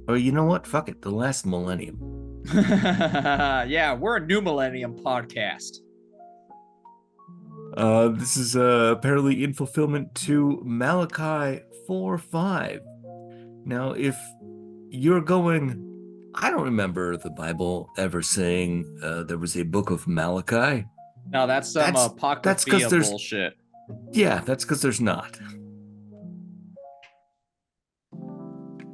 B: Or you know what? Fuck it. The last millennium.
C: Yeah, we're a new millennium podcast.
B: This is apparently in fulfillment to Malachi 4:5. Now, if you're going, I don't remember the Bible ever saying there was a book of Malachi.
C: No, that's some apocrypha bullshit.
B: Yeah, that's because there's not.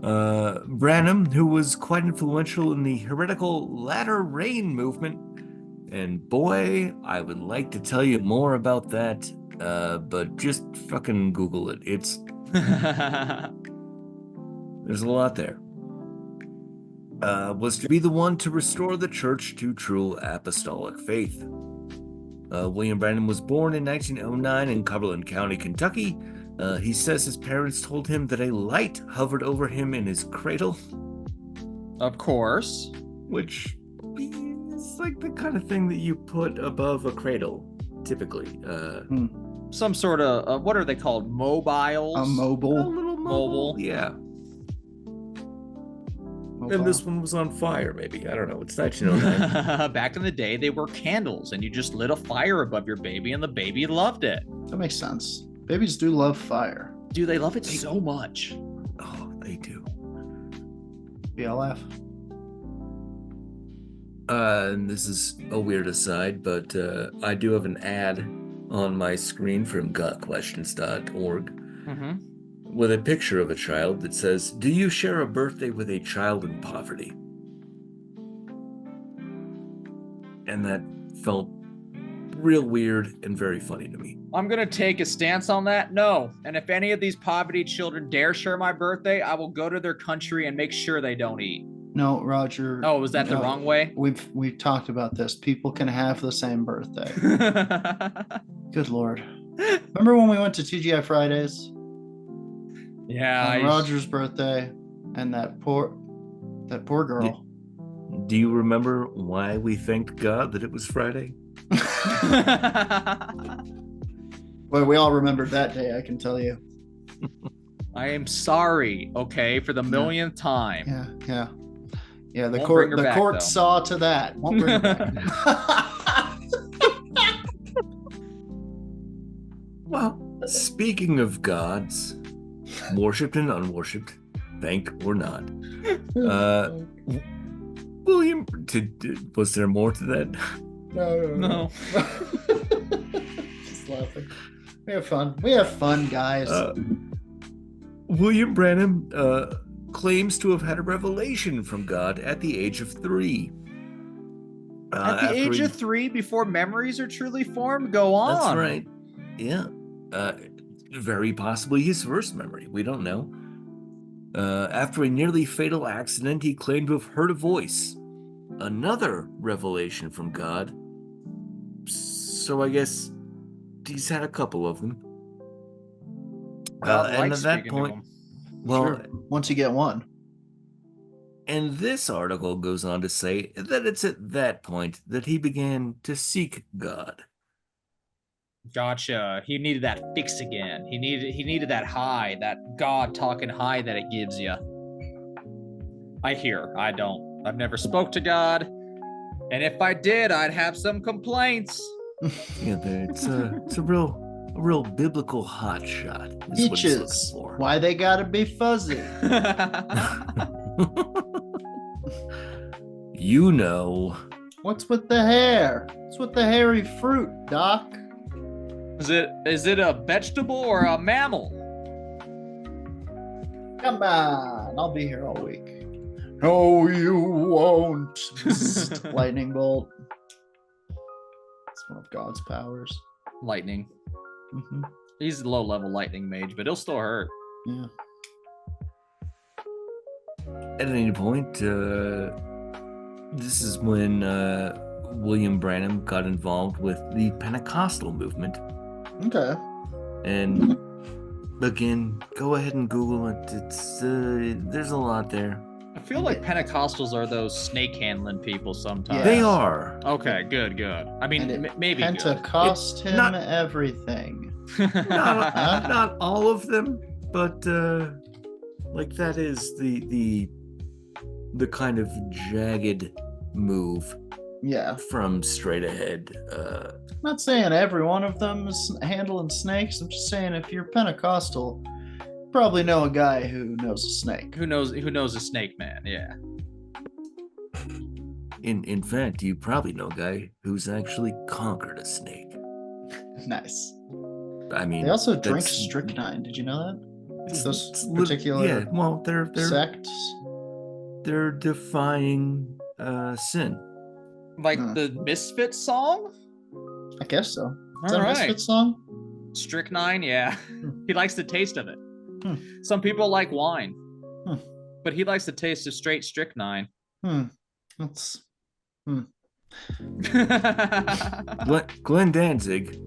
B: Branham, who was quite influential in the heretical Latter Rain movement, and boy, I would like to tell you more about that, but just fucking Google it. It's there's a lot there. Was to be the one to restore the church to true apostolic faith. William Branham was born in 1909 in Cumberland County, Kentucky. He says his parents told him that a light hovered over him in his cradle.
C: Of course.
B: Which is like the kind of thing that you put above a cradle, typically.
C: Some sort of, what are they called? Mobiles?
A: A mobile?
B: A little mobile. Yeah. Mobile. And this one was on fire, maybe. I don't know. It's 1909.
C: Back in the day, they were candles, and you just lit a fire above your baby, and the baby loved it.
A: That makes sense. Babies do love fire.
C: Dude, they love it so much.
B: Oh, they do.
A: BLF.
B: And this is a weird aside, but I do have an ad on my screen from gotquestions.org with a picture of a child that says, "Do you share a birthday with a child in poverty?" And that felt real weird and very funny to me.
C: I'm going to take a stance on that. No. And if any of these poverty children dare share my birthday, I will go to their country and make sure they don't eat.
A: No, Roger.
C: Oh, was that the wrong way?
A: We've talked about this. People can have the same birthday. Good Lord. Remember when we went to TGI Fridays?
C: Yeah.
A: On Roger's birthday, and that poor girl.
B: Do you remember why we thanked God that it was Friday?
A: Well, we all remembered that day, I can tell you.
C: I am sorry, okay, for the millionth time.
A: Yeah, the court saw to that. Won't bring her back.
B: Well, speaking of gods, worshipped and unworshipped, thank or not. William, was there more to that?
A: No. Just laughing. We have fun, guys.
B: William Branham claims to have had a revelation from God at the age of 3.
C: At the age of 3, before memories are truly formed? Go on.
B: That's right. Yeah. Very possibly his first memory. We don't know. After a nearly fatal accident, he claimed to have heard a voice. Another revelation from God. So I guess he's had a couple of them. And at that point, well,
A: sure. Once you get one.
B: And this article goes on to say that it's at that point that he began to seek God.
C: Gotcha. He needed that fix again. He needed that high, that God talking high that it gives you. I hear. I don't. I've never spoke to God, and if I did, I'd have some complaints.
B: Yeah, it's a real biblical hot shot.
A: Peaches. Why they gotta be fuzzy?
B: You know.
A: What's with the hair? What's with the hairy fruit, Doc?
C: Is it a vegetable or a mammal?
A: Come on, I'll be here all week. No, you won't. Lightning bolt. It's one of God's powers.
C: Lightning.
A: Mm-hmm.
C: He's a low-level lightning mage, but he'll still hurt.
A: Yeah.
B: At any point, this is when William Branham got involved with the Pentecostal movement.
A: Okay.
B: And again, go ahead and Google it. It's there's a lot there.
C: I feel like Pentecostals are those snake handling people sometimes.
A: Yeah.
B: They are.
C: Okay, good. I mean, maybe
A: Pentecost him
B: not-
A: everything.
B: Not all of them, but like that is the kind of jagged move
A: Yeah.
B: from straight ahead.
A: I'm not saying every one of them is handling snakes. I'm just saying if you're Pentecostal, you probably know a guy who knows a snake.
C: Who knows a snake man? Yeah.
B: In fact, you probably know a guy who's actually conquered a snake.
A: Nice.
B: I mean,
A: They also drink
B: that's-
A: strychnine. Did you know that? It's those
B: it's
A: particular
B: yeah. Well, they're
A: sects.
B: they're defying sin.
C: Like
A: Hmm.
C: the Misfits song?
A: I guess so. Is
C: All
A: that a
C: right.
A: Misfits song?
C: Strychnine, yeah. He likes the taste of it.
A: Hmm.
C: Some people like wine,
A: Hmm.
C: but he likes the taste of straight strychnine.
A: That's
B: Glenn Danzig,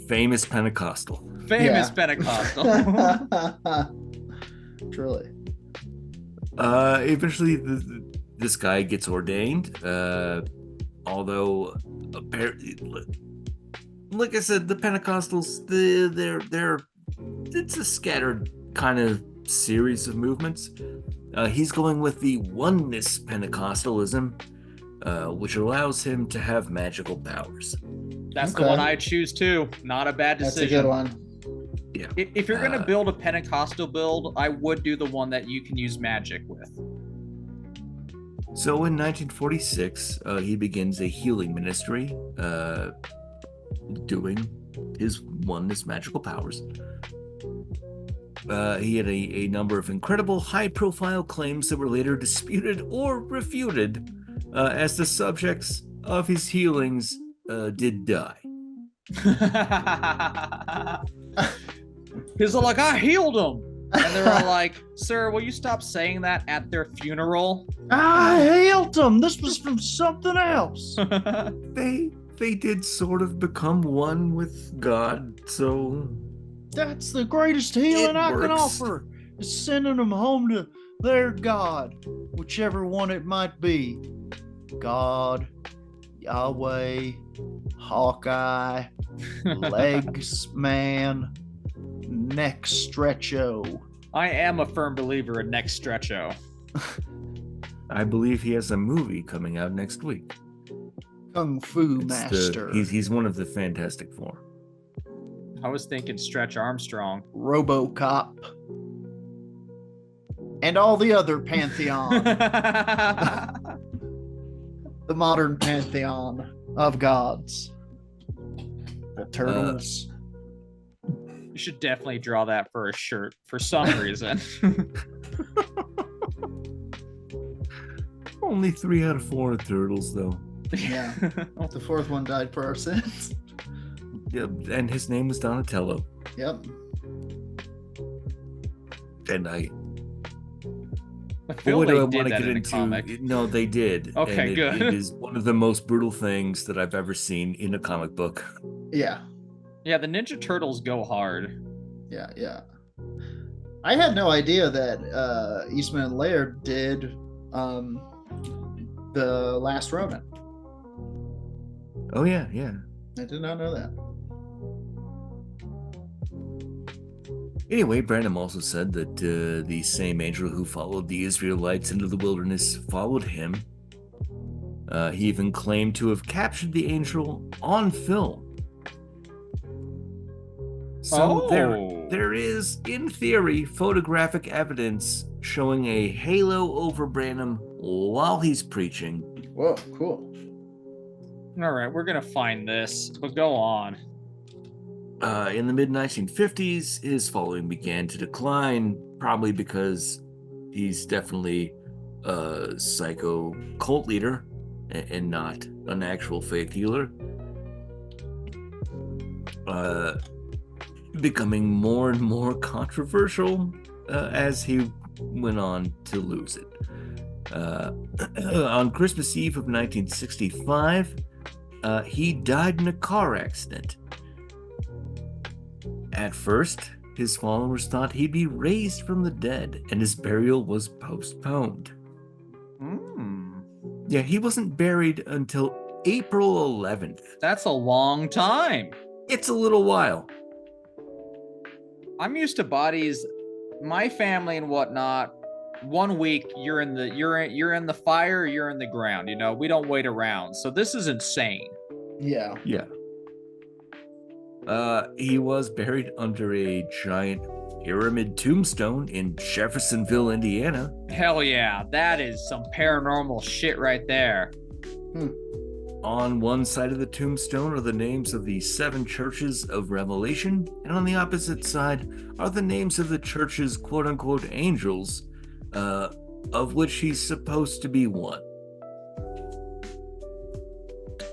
B: famous Pentecostal.
C: Famous
A: Yeah.
C: Pentecostal.
A: truly.
B: Eventually, this guy gets ordained. Although, apparently, like I said, the Pentecostals, they're it's a scattered kind of series of movements. He's going with the oneness Pentecostalism, which allows him to have magical powers.
C: That's the
A: Okay.
C: one I choose too. Not a bad
A: That's
C: decision.
A: a good one.
B: Yeah.
C: If you're gonna build a Pentecostal build, I would do the one that you can use magic with.
B: So in 1946, he begins a healing ministry, doing his oneness magical powers. He had a number of incredible high-profile claims that were later disputed or refuted as the subjects of his healings did die.
C: He's all like, I healed him. And they're all like, sir, will you stop saying that at their funeral?
A: I healed him. This was from something else.
B: They did sort of become one with God, so
A: That's the greatest healing
B: It
A: I can
B: works.
A: offer. Is sending them home to their God, whichever one it might be. God, Yahweh, Hawkeye, Legs Man, Neck Stretcho.
C: I am a firm believer in next stretcho.
B: I believe he has a movie coming out next week.
A: Kung Fu
B: It's
A: Master.
B: he's one of the Fantastic Four.
C: I was thinking Stretch Armstrong.
A: RoboCop. And all the other pantheon. The modern pantheon of gods. The turtles.
C: You should definitely draw that for a shirt for some reason.
B: Only 3 out of 4 are turtles, though.
A: Yeah. The fourth one died for our sins.
B: Yep, and his name was Donatello.
A: Yep.
B: And I
C: feel
B: boy, do I
C: they
B: want to
C: did that
B: get
C: in the
B: into.
C: comic.
B: No, they did.
C: Okay,
B: and
C: good.
B: It is one of the most brutal things that I've ever seen in a comic book.
A: Yeah.
C: Yeah, the Ninja Turtles go hard.
A: Yeah. I had no idea that Eastman and Laird did The Last Ronin.
B: Oh yeah.
A: I did not know that.
B: Anyway, Branham also said that the same angel who followed the Israelites into the wilderness followed him. He even claimed to have captured the angel on film. So there is, in theory, photographic evidence showing a halo over Branham while he's preaching.
A: Whoa, cool.
C: All right, we're gonna find this, but go on.
B: In the mid-1950s, his following began to decline, probably because he's definitely a psycho cult leader and not an actual faith healer. becoming more and more controversial as he went on to lose it. On Christmas Eve of 1965, he died in a car accident. At first, his followers thought he'd be raised from the dead, and his burial was postponed. Yeah, he wasn't buried until April 11th.
C: That's a long time.
B: It's a little while.
C: I'm used to bodies, my family and whatnot. 1 week you're in the fire, you're in the ground. You know, we don't wait around. So this is insane.
A: Yeah.
B: Yeah. He was buried under a giant pyramid tombstone in Jeffersonville, Indiana.
C: Hell yeah, that is some paranormal shit right there.
B: On one side of the tombstone are the names of the 7 churches of Revelation, and on the opposite side are the names of the church's quote-unquote angels, of which he's supposed to be one.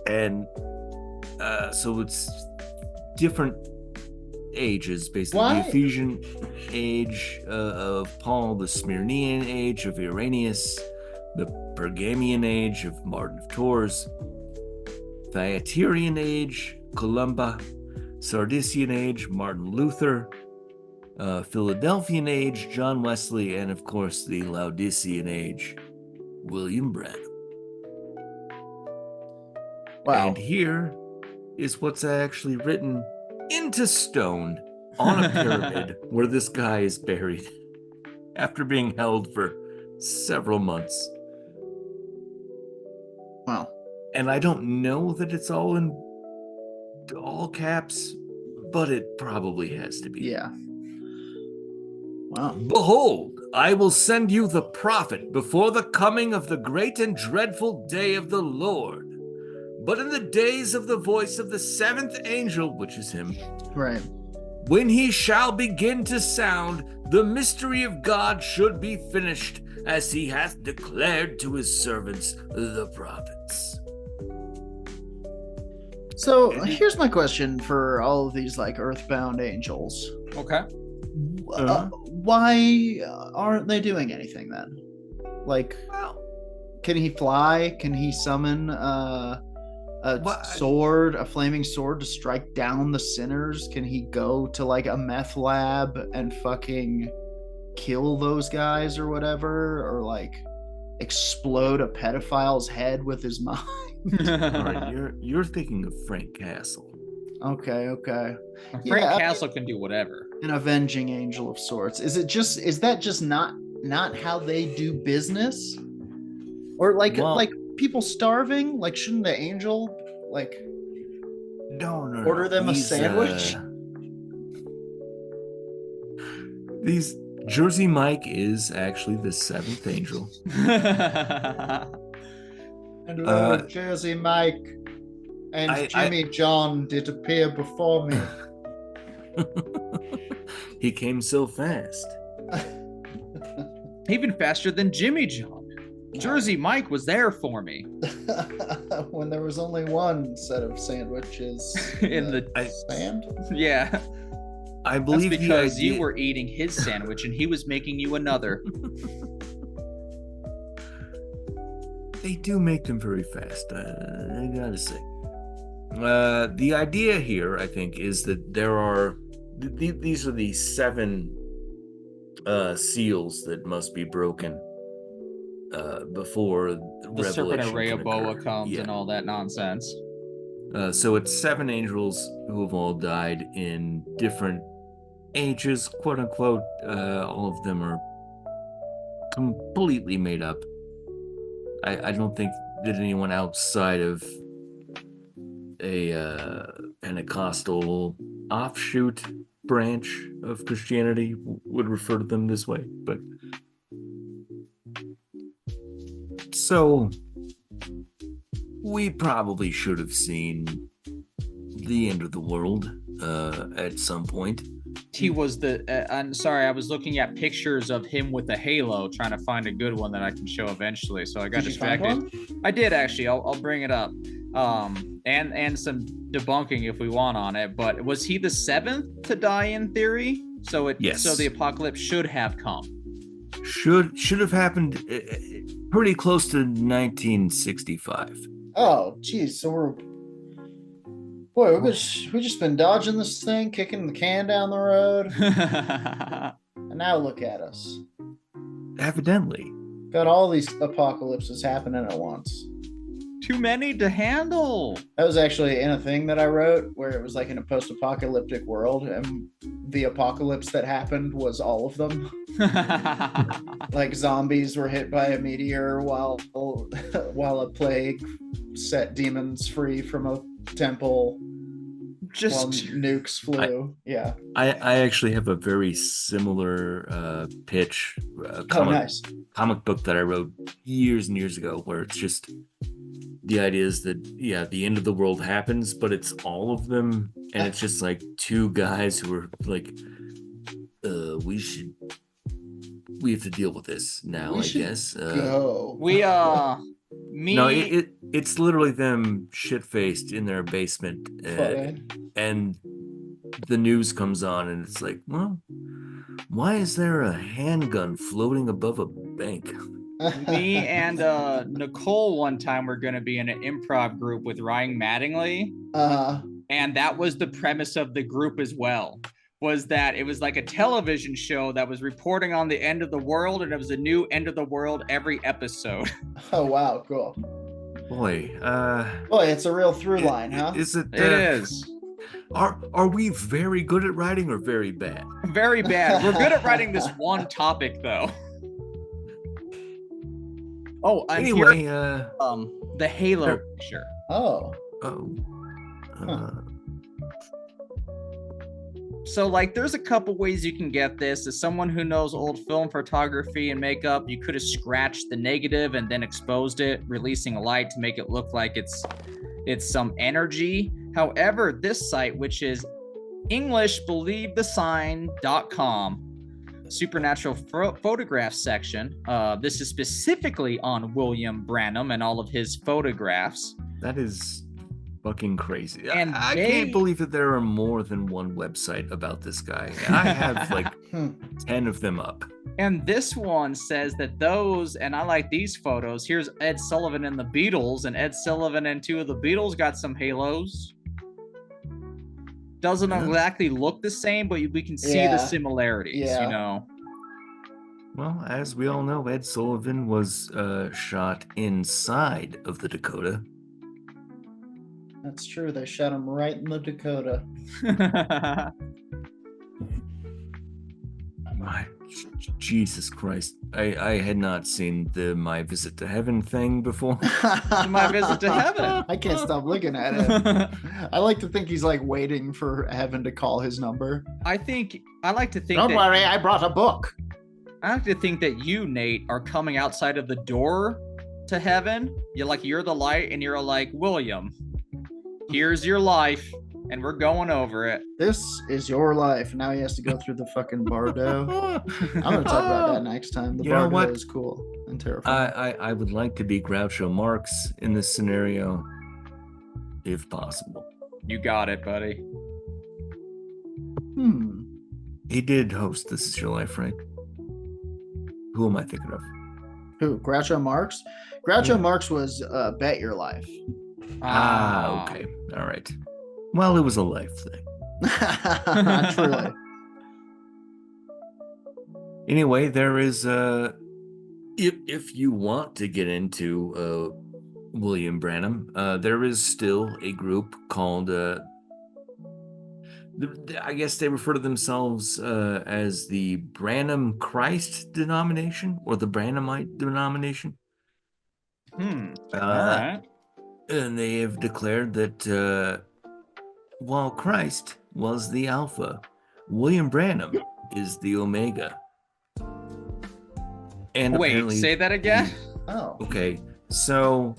B: And so it's different ages, basically.
A: Why?
B: The Ephesian age of Paul, the Smyrnian age of Irenaeus, the Pergamian age of Martin of Tours, Thyatirian age, Columba, Sardisian age, Martin Luther, Philadelphian age, John Wesley, and of course the Laodicean age, William Branham.
A: Wow.
B: And here is what's actually written into stone on a pyramid where this guy is buried after being held for several months.
A: Wow.
B: And I don't know that it's all in all caps, but it probably has to be.
A: Yeah. Wow.
B: Behold, I will send you the prophet before the coming of the great and dreadful day of the Lord. But in the days of the voice of the 7th angel, which is him,
A: Right.
B: when he shall begin to sound, the mystery of God should be finished, as he hath declared to his servants, the prophets.
A: So here's my question for all of these like earthbound angels.
C: Okay.
A: Why aren't they doing anything then? Like, can he fly? Can he summon a sword, a flaming sword to strike down the sinners? Can he go to like a meth lab and fucking kill those guys or whatever? Or like explode a pedophile's head with his mind?
B: All right, you're thinking of Frank Castle.
A: Okay.
C: Frank Castle can do whatever.
A: An avenging angel of sorts. Is that just not how they do business? Or like people starving? Like, shouldn't the angel like
B: no
A: order them a sandwich?
B: These Jersey Mike is actually the 7th angel.
A: And Lord Jersey Mike and Jimmy John did appear before me.
B: He came so fast.
C: Even faster than Jimmy John. Jersey Mike was there for me.
A: When there was only one set of sandwiches
C: in the
A: sand?
C: Yeah.
B: I believe
C: that's because you were eating his sandwich and he was making you another.
B: They do make them very fast, I gotta say. The idea here, I think, is that there are these are the 7 seals that must be broken before
C: the serpent of
B: Rehoboam
C: comes and all that nonsense.
B: So it's 7 angels who have all died in different ages, quote unquote. All of them are completely made up. I don't think that anyone outside of a Pentecostal offshoot branch of Christianity would refer to them this way. But so we probably should have seen the end of the world at some point.
C: He was I'm sorry, I was looking at pictures of him with a halo, trying to find a good one that I can show eventually. So I got distracted. I did actually. I'll bring it up. And some debunking if we want on it. But was he the seventh to die in theory? So
B: Yes.
C: So the apocalypse should have come.
B: Should have happened pretty close to 1965.
A: Oh, geez. So we just been dodging this thing, kicking the can down the road, and now look at us.
B: Evidently.
A: Got all these apocalypses happening at once.
C: Too many to handle.
A: That was actually in a thing that I wrote where it was like in a post-apocalyptic world, and the apocalypse that happened was all of them. Like zombies were hit by a meteor while a plague set demons free from a temple. While nukes flew.
B: I actually have a very similar pitch.
A: Nice.
B: Comic book that I wrote years and years ago, where it's just the idea is that the end of the world happens, but it's all of them, and it's just like two guys who are like, we have to deal with this now. I guess.
C: No,
B: it's literally them shit-faced in their basement, and the news comes on, and it's like, well, why is there a handgun floating above a bank?
C: Me and Nicole one time were going to be in an improv group with Ryan Mattingly, and that was the premise of the group as well. Was that it was like a television show that was reporting on the end of the world, and it was a new end of the world every episode.
A: Oh wow, cool.
B: Boy,
A: it's a real through line, huh?
B: Is it?
C: It is.
B: Are we very good at writing or very bad?
C: Very bad. We're good at writing this one topic, though. Oh,
B: anyway,
C: the Halo picture.
A: Oh.
C: So, like, there's a couple ways you can get this. As someone who knows old film photography and makeup, you could have scratched the negative and then exposed it, releasing a light to make it look like it's some energy. However, this site, which is EnglishBelieveTheSign.com, supernatural photograph section. This is specifically on William Branham and all of his photographs.
B: That is fucking crazy.
C: And
B: I can't believe that there are more than one website about this guy. I have like 10 of them up.
C: And this one says that those, and I like these photos. Here's Ed Sullivan and the Beatles, and Ed Sullivan and two of the Beatles got some halos. Doesn't exactly look the same, but we can see the similarities, you know.
B: Well, as we all know, Ed Sullivan was shot inside of the Dakota.
A: That's true. They shot him right in the Dakota.
B: My Jesus Christ. I had not seen the My Visit to Heaven thing before.
C: My Visit to Heaven.
A: I can't stop looking at it. I like to think he's like waiting for heaven to call his number.
C: I like to think
A: Don't worry, I brought a book.
C: I like to think that you, Nate, are coming outside of the door to heaven. You're the light, and you're like, William, here's your life, and we're going over it.
A: This is your life. Now he has to go through the fucking Bardo. I'm going to talk about that next time. The Bardo is cool and terrifying.
B: I would like to be Groucho Marx in this scenario, if possible.
C: You got it, buddy.
B: He did host This Is Your Life, right? Who am I thinking of?
A: Who? Groucho Marx? Groucho Marx was Bet Your Life.
B: Okay. All right. Well, it was a life thing.
A: Truly.
B: Anyway, there is if you want to get into William Branham, there is still a group called I guess they refer to themselves as the Branham Christ denomination or the Branhamite denomination.
C: All right.
B: And they have declared that while Christ was the Alpha, William Branham is the Omega. And
C: wait, say that again?
B: Okay, so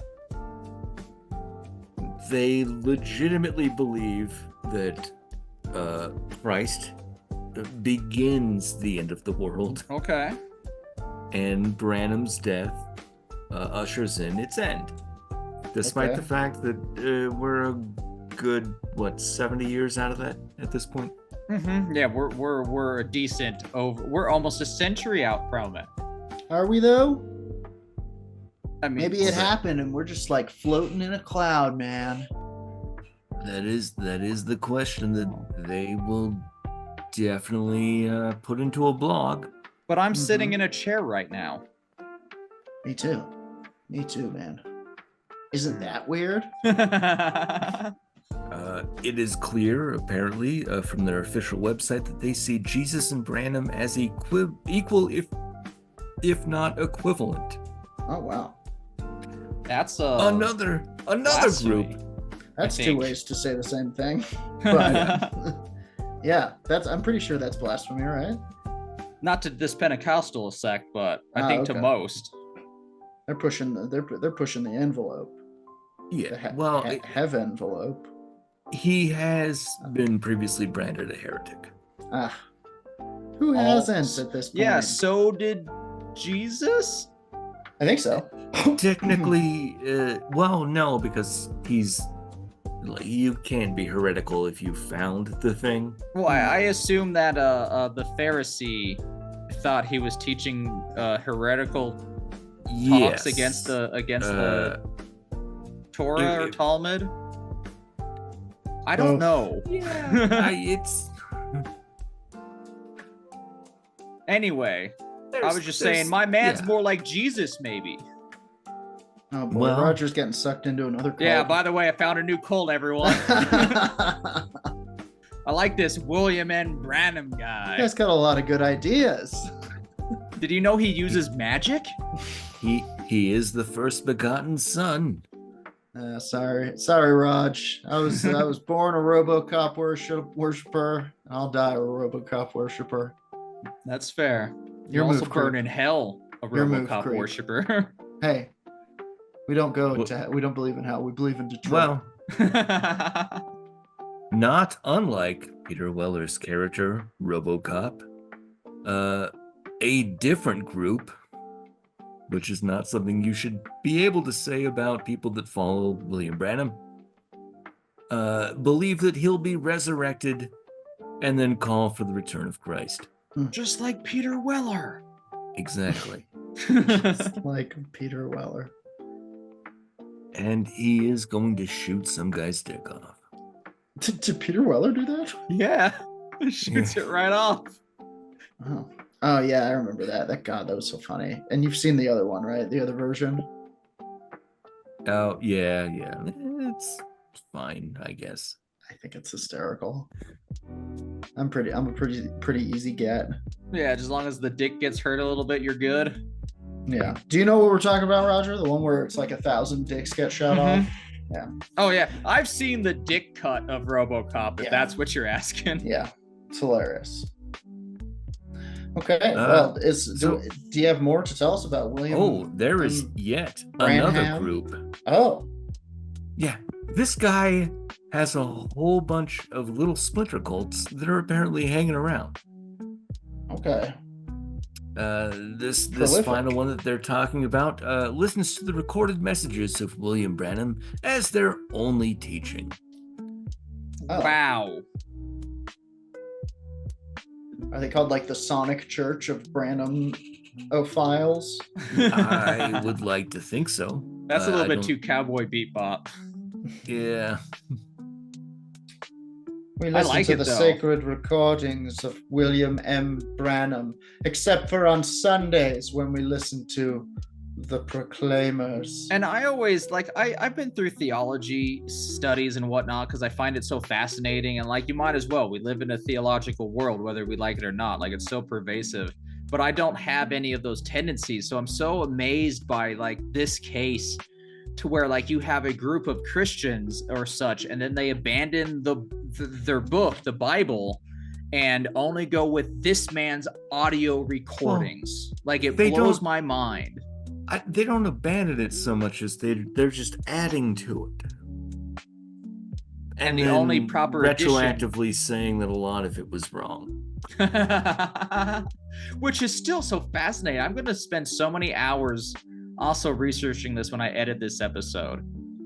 B: they legitimately believe that Christ begins the end of the world.
C: Okay.
B: And Branham's death ushers in its end. Despite
A: Okay.
B: the fact that we're a good 70 years out of that at this point.
C: Yeah, we're a decent over. We're almost a century out from it.
A: Are we though?
C: I mean,
A: Maybe it happened and we're just like floating in a cloud, man.
B: That is the question that they will definitely put into a blog.
C: But I'm sitting in a chair right now.
A: Me too, man. Isn't that weird?
B: It is clear, apparently, from their official website that they see Jesus and Branham as equal, if not equivalent.
A: Oh wow,
C: That's
B: another
C: blasphemy.
B: group.
A: that's
C: I
A: two
C: think.
A: ways to say the same thing. But yeah, I'm pretty sure that's blasphemy, right?
C: Not to this Pentecostal sect, but I think to
A: okay.
C: most.
A: They're pushing the envelope.
B: Yeah,
A: The hev envelope.
B: he has been previously branded a heretic.
A: Who hasn't at this point?
C: Yeah, so did Jesus?
A: I think so.
B: Technically, no, because you can't be heretical if you found the thing.
C: Well, I assume that the Pharisee thought he was teaching heretical talks against the Torah or Talmud. I don't know.
B: Yeah, it's.
C: Anyway, I was just saying, my man's more like Jesus, maybe.
A: Oh boy,
B: Well-
A: Roger's getting sucked into another cult.
C: Yeah, by the way, I found a new cult, everyone. I like this William N. Branham guy.
A: You guys got a lot of good ideas.
C: Did you know he uses magic?
B: He is the first begotten son.
A: Sorry, Raj. I was born a RoboCop worshiper. I'll die a RoboCop worshiper.
C: That's fair.
A: Your
C: You also
A: move,
C: burn
A: creep.
C: in hell a
A: Your move,
C: RoboCop
A: creep.
C: worshiper.
A: Hey, we don't
B: Well-
A: we don't believe in hell. We believe in Detroit.
B: Well, not unlike Peter Weller's character, RoboCop, a different group, which is not something you should be able to say about people that follow William Branham, believe that he'll be resurrected and then call for the return of Christ.
C: Just like Peter Weller.
B: Exactly.
A: Like Peter Weller.
B: And he is going to shoot some guy's dick off.
A: Did Peter Weller do that?
C: Yeah. Shoots it right off.
A: Oh yeah, I remember that. That was so funny. And you've seen the other one, right? The other version.
B: Oh, yeah. It's fine, I guess.
A: I think it's hysterical. I'm a pretty easy get.
C: Yeah, as long as the dick gets hurt a little bit, you're good.
A: Yeah. Do you know what we're talking about, Roger? The one where it's like 1,000 dicks get shot off? Yeah.
C: Oh yeah, I've seen the dick cut of RoboCop. If
A: Yeah.
C: that's what you're asking.
A: Yeah. It's hilarious. Okay. Well, do you have more to tell us about William?
B: Oh, there is yet
A: Branham?
B: another group.
A: Oh.
B: Yeah, this guy has a whole bunch of little splinter cults that are apparently hanging around.
A: Okay.
B: This
A: Prolific.
B: final one that they're talking about listens to the recorded messages of William Branham as their only teaching.
A: Oh.
C: Wow.
A: Are they called like the Sonic Church of Branham Ophiles?
B: I would like to think so.
C: That's a little
B: I
C: bit
B: don't-
C: too cowboy bebop.
B: Yeah.
A: We listen
C: like
A: to
C: it,
A: the
C: though.
A: sacred recordings of William M. Branham, except for on Sundays when we listen to the Proclaimers.
C: And I always I've been through theology studies and whatnot because I find it so fascinating. And like, you might as well. We live in a theological world, whether we like it or not. Like, it's so pervasive. But I don't have any of those tendencies. So I'm so amazed by like this case, to where like you have a group of Christians or such, and then they abandon their book, the Bible, and only go with this man's audio recordings. Like, it
B: they
C: blows
B: don't-
C: my mind.
B: They don't abandon it so much as they're just adding to it.
C: And the
B: then
C: only proper addition-
B: retroactively saying that a lot of it was wrong.
C: Which is still so fascinating. I'm going to spend so many hours also researching this when I edit this episode.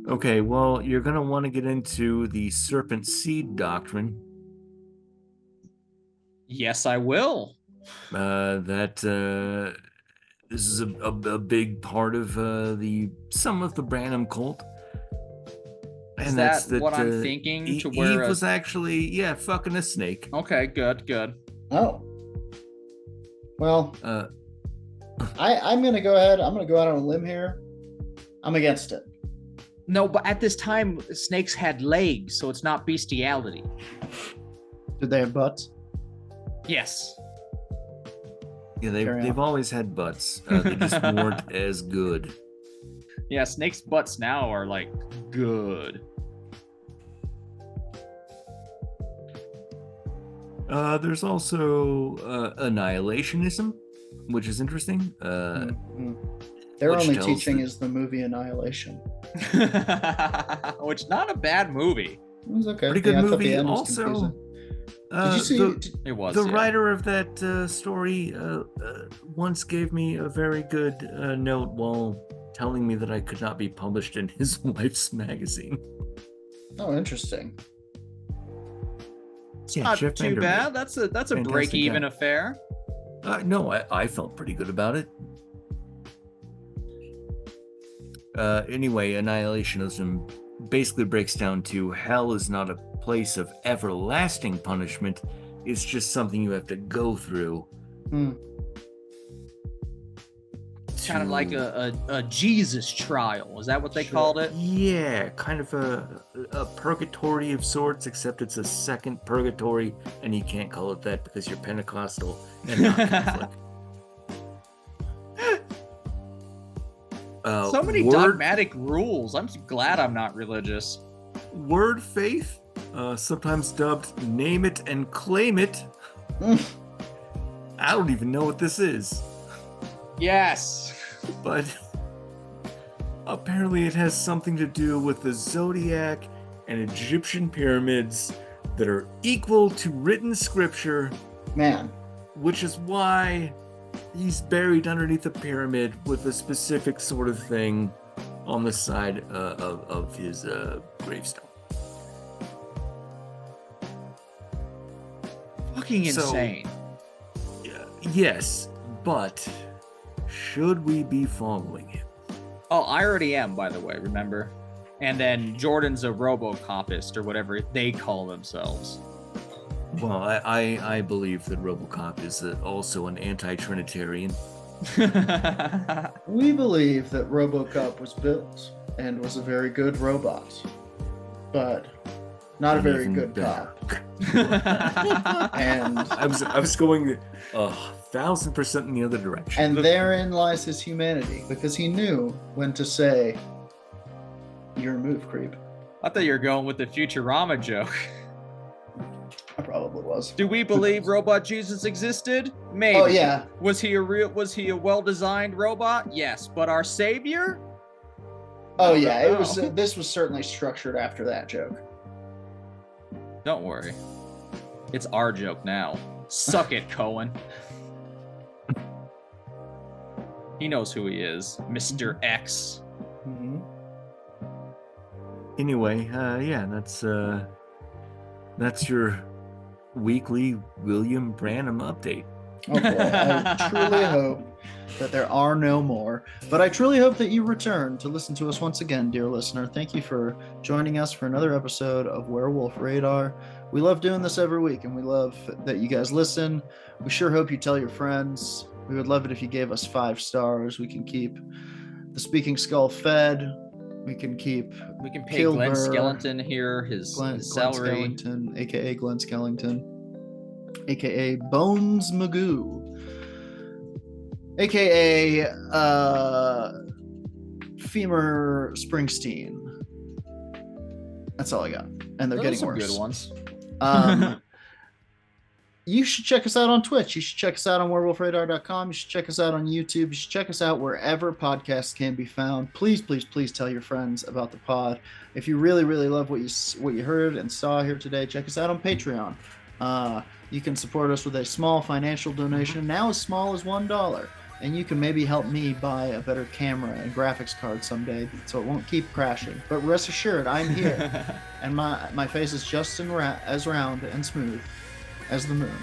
B: Okay, well, you're going to want to get into the serpent seed doctrine.
C: Yes, I will.
B: This is a big part of some of the Branham cult.
C: Is
B: And
C: that
B: that's
C: what I'm thinking? To where
B: Eve was actually, fucking a snake.
C: Okay, good.
A: Oh. Well, I'm going to go ahead. I'm going to go out on a limb here. I'm against it.
C: No, but at this time, snakes had legs, so it's not bestiality.
A: Did they have butts?
C: Yes.
B: Yeah, they've always had butts. They just weren't as good.
C: Yeah, snakes' butts now are like good.
B: There's also annihilationism, which is interesting.
A: Their
B: which
A: only
B: tells
A: teaching
B: that-
A: is the movie Annihilation.
C: Which not a bad movie.
A: It was okay.
B: Pretty good
A: I thought the
B: movie.
A: end was
B: Also,
A: confusing. Did you see?
C: It was.
B: the
C: yeah.
B: writer of that story once gave me a very good note while telling me that I could not be published in his wife's magazine.
A: Oh, interesting.
B: Yeah,
C: Not
B: Jeff
C: too
B: Vandermeer.
C: bad. That's a
B: Fantastic
C: break-even
B: guy.
C: affair.
B: No, I felt pretty good about it. Anyway, annihilationism basically breaks down to hell is not a place of everlasting punishment. It's just something you have to go through.
C: It's kind of like a Jesus trial. Is that what they
A: Sure.
C: called it?
B: Yeah, kind of a purgatory of sorts, except it's a second purgatory, and you can't call it that because you're Pentecostal and not Catholic.
C: So many
B: word
C: dogmatic rules. I'm glad I'm not religious.
B: faith, sometimes dubbed name it and claim it. I don't even know what this is,
C: Yes.
B: but apparently it has something to do with the zodiac and Egyptian pyramids that are equal to written scripture,
A: Man,
B: which is why he's buried underneath a pyramid with a specific sort of thing on the side of his gravestone.
C: Fucking
B: So-
C: insane.
B: Yes, but should we be following him?
C: Oh, I already am, by the way, remember? And then Jordan's a Robocopist or whatever they call themselves.
B: Well, I believe that RoboCop is also an anti-Trinitarian.
A: we believe that RoboCop was built and was a very good robot, but not a
B: And
A: very
B: even
A: good
B: better.
A: cop. And
B: I was going 1,000% in the other direction.
A: and therein lies his humanity, because he knew when to say, "Your move, creep."
C: I thought you were going with the Futurama joke.
A: I probably was.
C: Do we believe Robot Jesus existed? Maybe.
A: Oh yeah,
C: Was he a well-designed robot? Yes. But our savior?
A: oh yeah. It was.
C: No.
A: This was certainly structured after that joke.
C: Don't worry. It's our joke now. Suck it, Cohen. He knows who he is. Mr. X.
A: Mm-hmm.
B: Anyway, that's your weekly William Branham update.
A: Oh boy, I truly hope that there are no more. But I truly hope that you return to listen to us once again, dear listener. Thank you for joining us for another episode of Werewolf Radar. We love doing this every week, and we love that you guys listen. We sure hope you tell your friends. We would love it if you gave us 5 stars. We can keep the Speaking Skull fed. We can keep
C: We can pay
A: Kilmer,
C: Glenn Skellington here his
A: Glenn
C: salary.
A: Skellington, aka Glenn Skellington, aka Bones Magoo, aka Femur Springsteen. That's all I got, and they're
C: Those are
A: getting
C: some
A: worse.
C: good ones.
A: You should check us out on Twitch. You should check us out on werewolfradar.com. You should check us out on YouTube. You should check us out wherever podcasts can be found. Please, please, please tell your friends about the pod. If you really, really love what you heard and saw here today, check us out on Patreon. You can support us with a small financial donation, now as small as $1. and you can maybe help me buy a better camera and graphics card someday so it won't keep crashing. But rest assured, I'm here, and my face is just as round and smooth as the moon.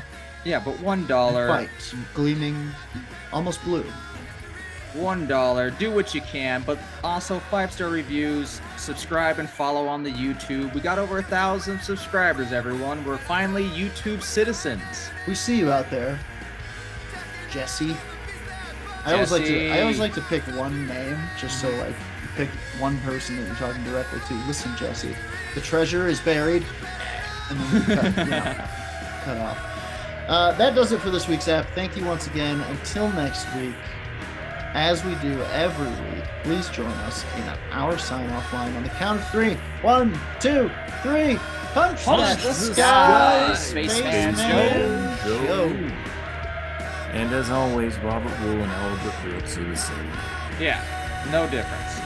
C: Yeah, but $1.
A: White, gleaming, almost blue.
C: $1. Do what you can, but also 5-star reviews. Subscribe and follow on the YouTube. We got over 1,000 subscribers, everyone. We're finally YouTube citizens.
A: We see you out there, Jesse. I always like to pick one name, just so like you pick one person that you're talking directly to. Listen, Jesse, the treasure is buried, and then cut off. That does it for this week's app. Thank you once again. Until next week, as we do every week, please join us in our sign-off line on the count of 3. 1, 2, 3. Punch the sky,
C: Spaceman
A: Joe.
B: And as always, Robert Wool and Albert Brooks are the same.
C: Yeah, no difference.